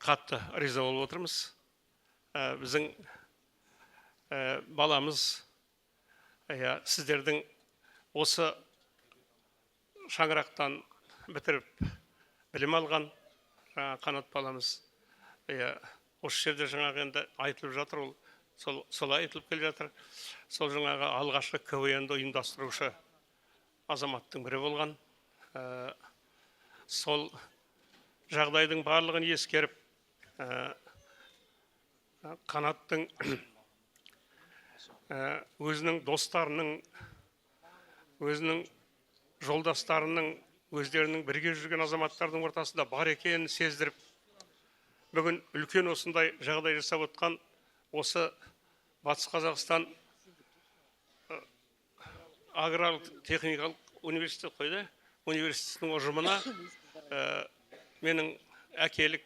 қатты риза болып отырмыз. Біздің баламыз сіздердің осы шаңырақтан бітіріп білім алған Қанат баламыз. Осы жерде жаңағы енді айтылып жатыр, ол солай айтылып келе жатыр. Сол жаңағы алғашқы КВН-ді ұйымдастырушы азаматтың бірі болған. Сол жағдайдың барлығын ескеріп, Қанаттың өзінің достарының, өзінің жолдастарының, өздерінің бірге жүрген азаматтардың ортасында бар екенін сездіріп, бүгін үлкен осындай жағдай жасап отқан осы Батыс Қазақстан аграрлық техникалық университет қойды. Университеттің ұжымына менің әкелік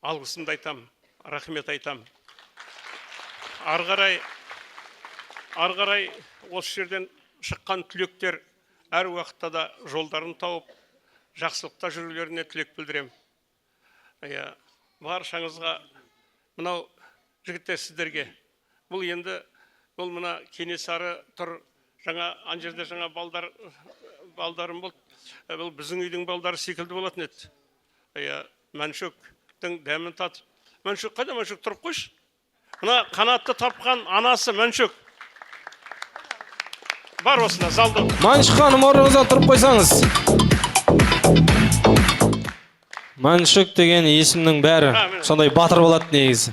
алғысымды айтам, рахмет айтам. Ары қарай осы жерден шыққан түлектер әр уақытта да жолдарын тауып, жақсылықта жүрулеріне тілек білдірем. Баршаңызға, мынау жігіттер сіздерге, бұл енді, бұл мына Кенесары тұр, жаңа ан жерде жаңа балдарым болды. Бұл біздің үйдің балдары секілді болатын еді. Мәншөктің дәмін татып. Мәншөк қайда? Мәншөк тұрып қойшы. Мына Қанатты тапқан анасы Мәншөк. Бар осында залда. Мәншөк ханым, орныңыздан тұрып қойсаңыз. Мәншөк деген есімнің бәрі сондай батыр болады негізі.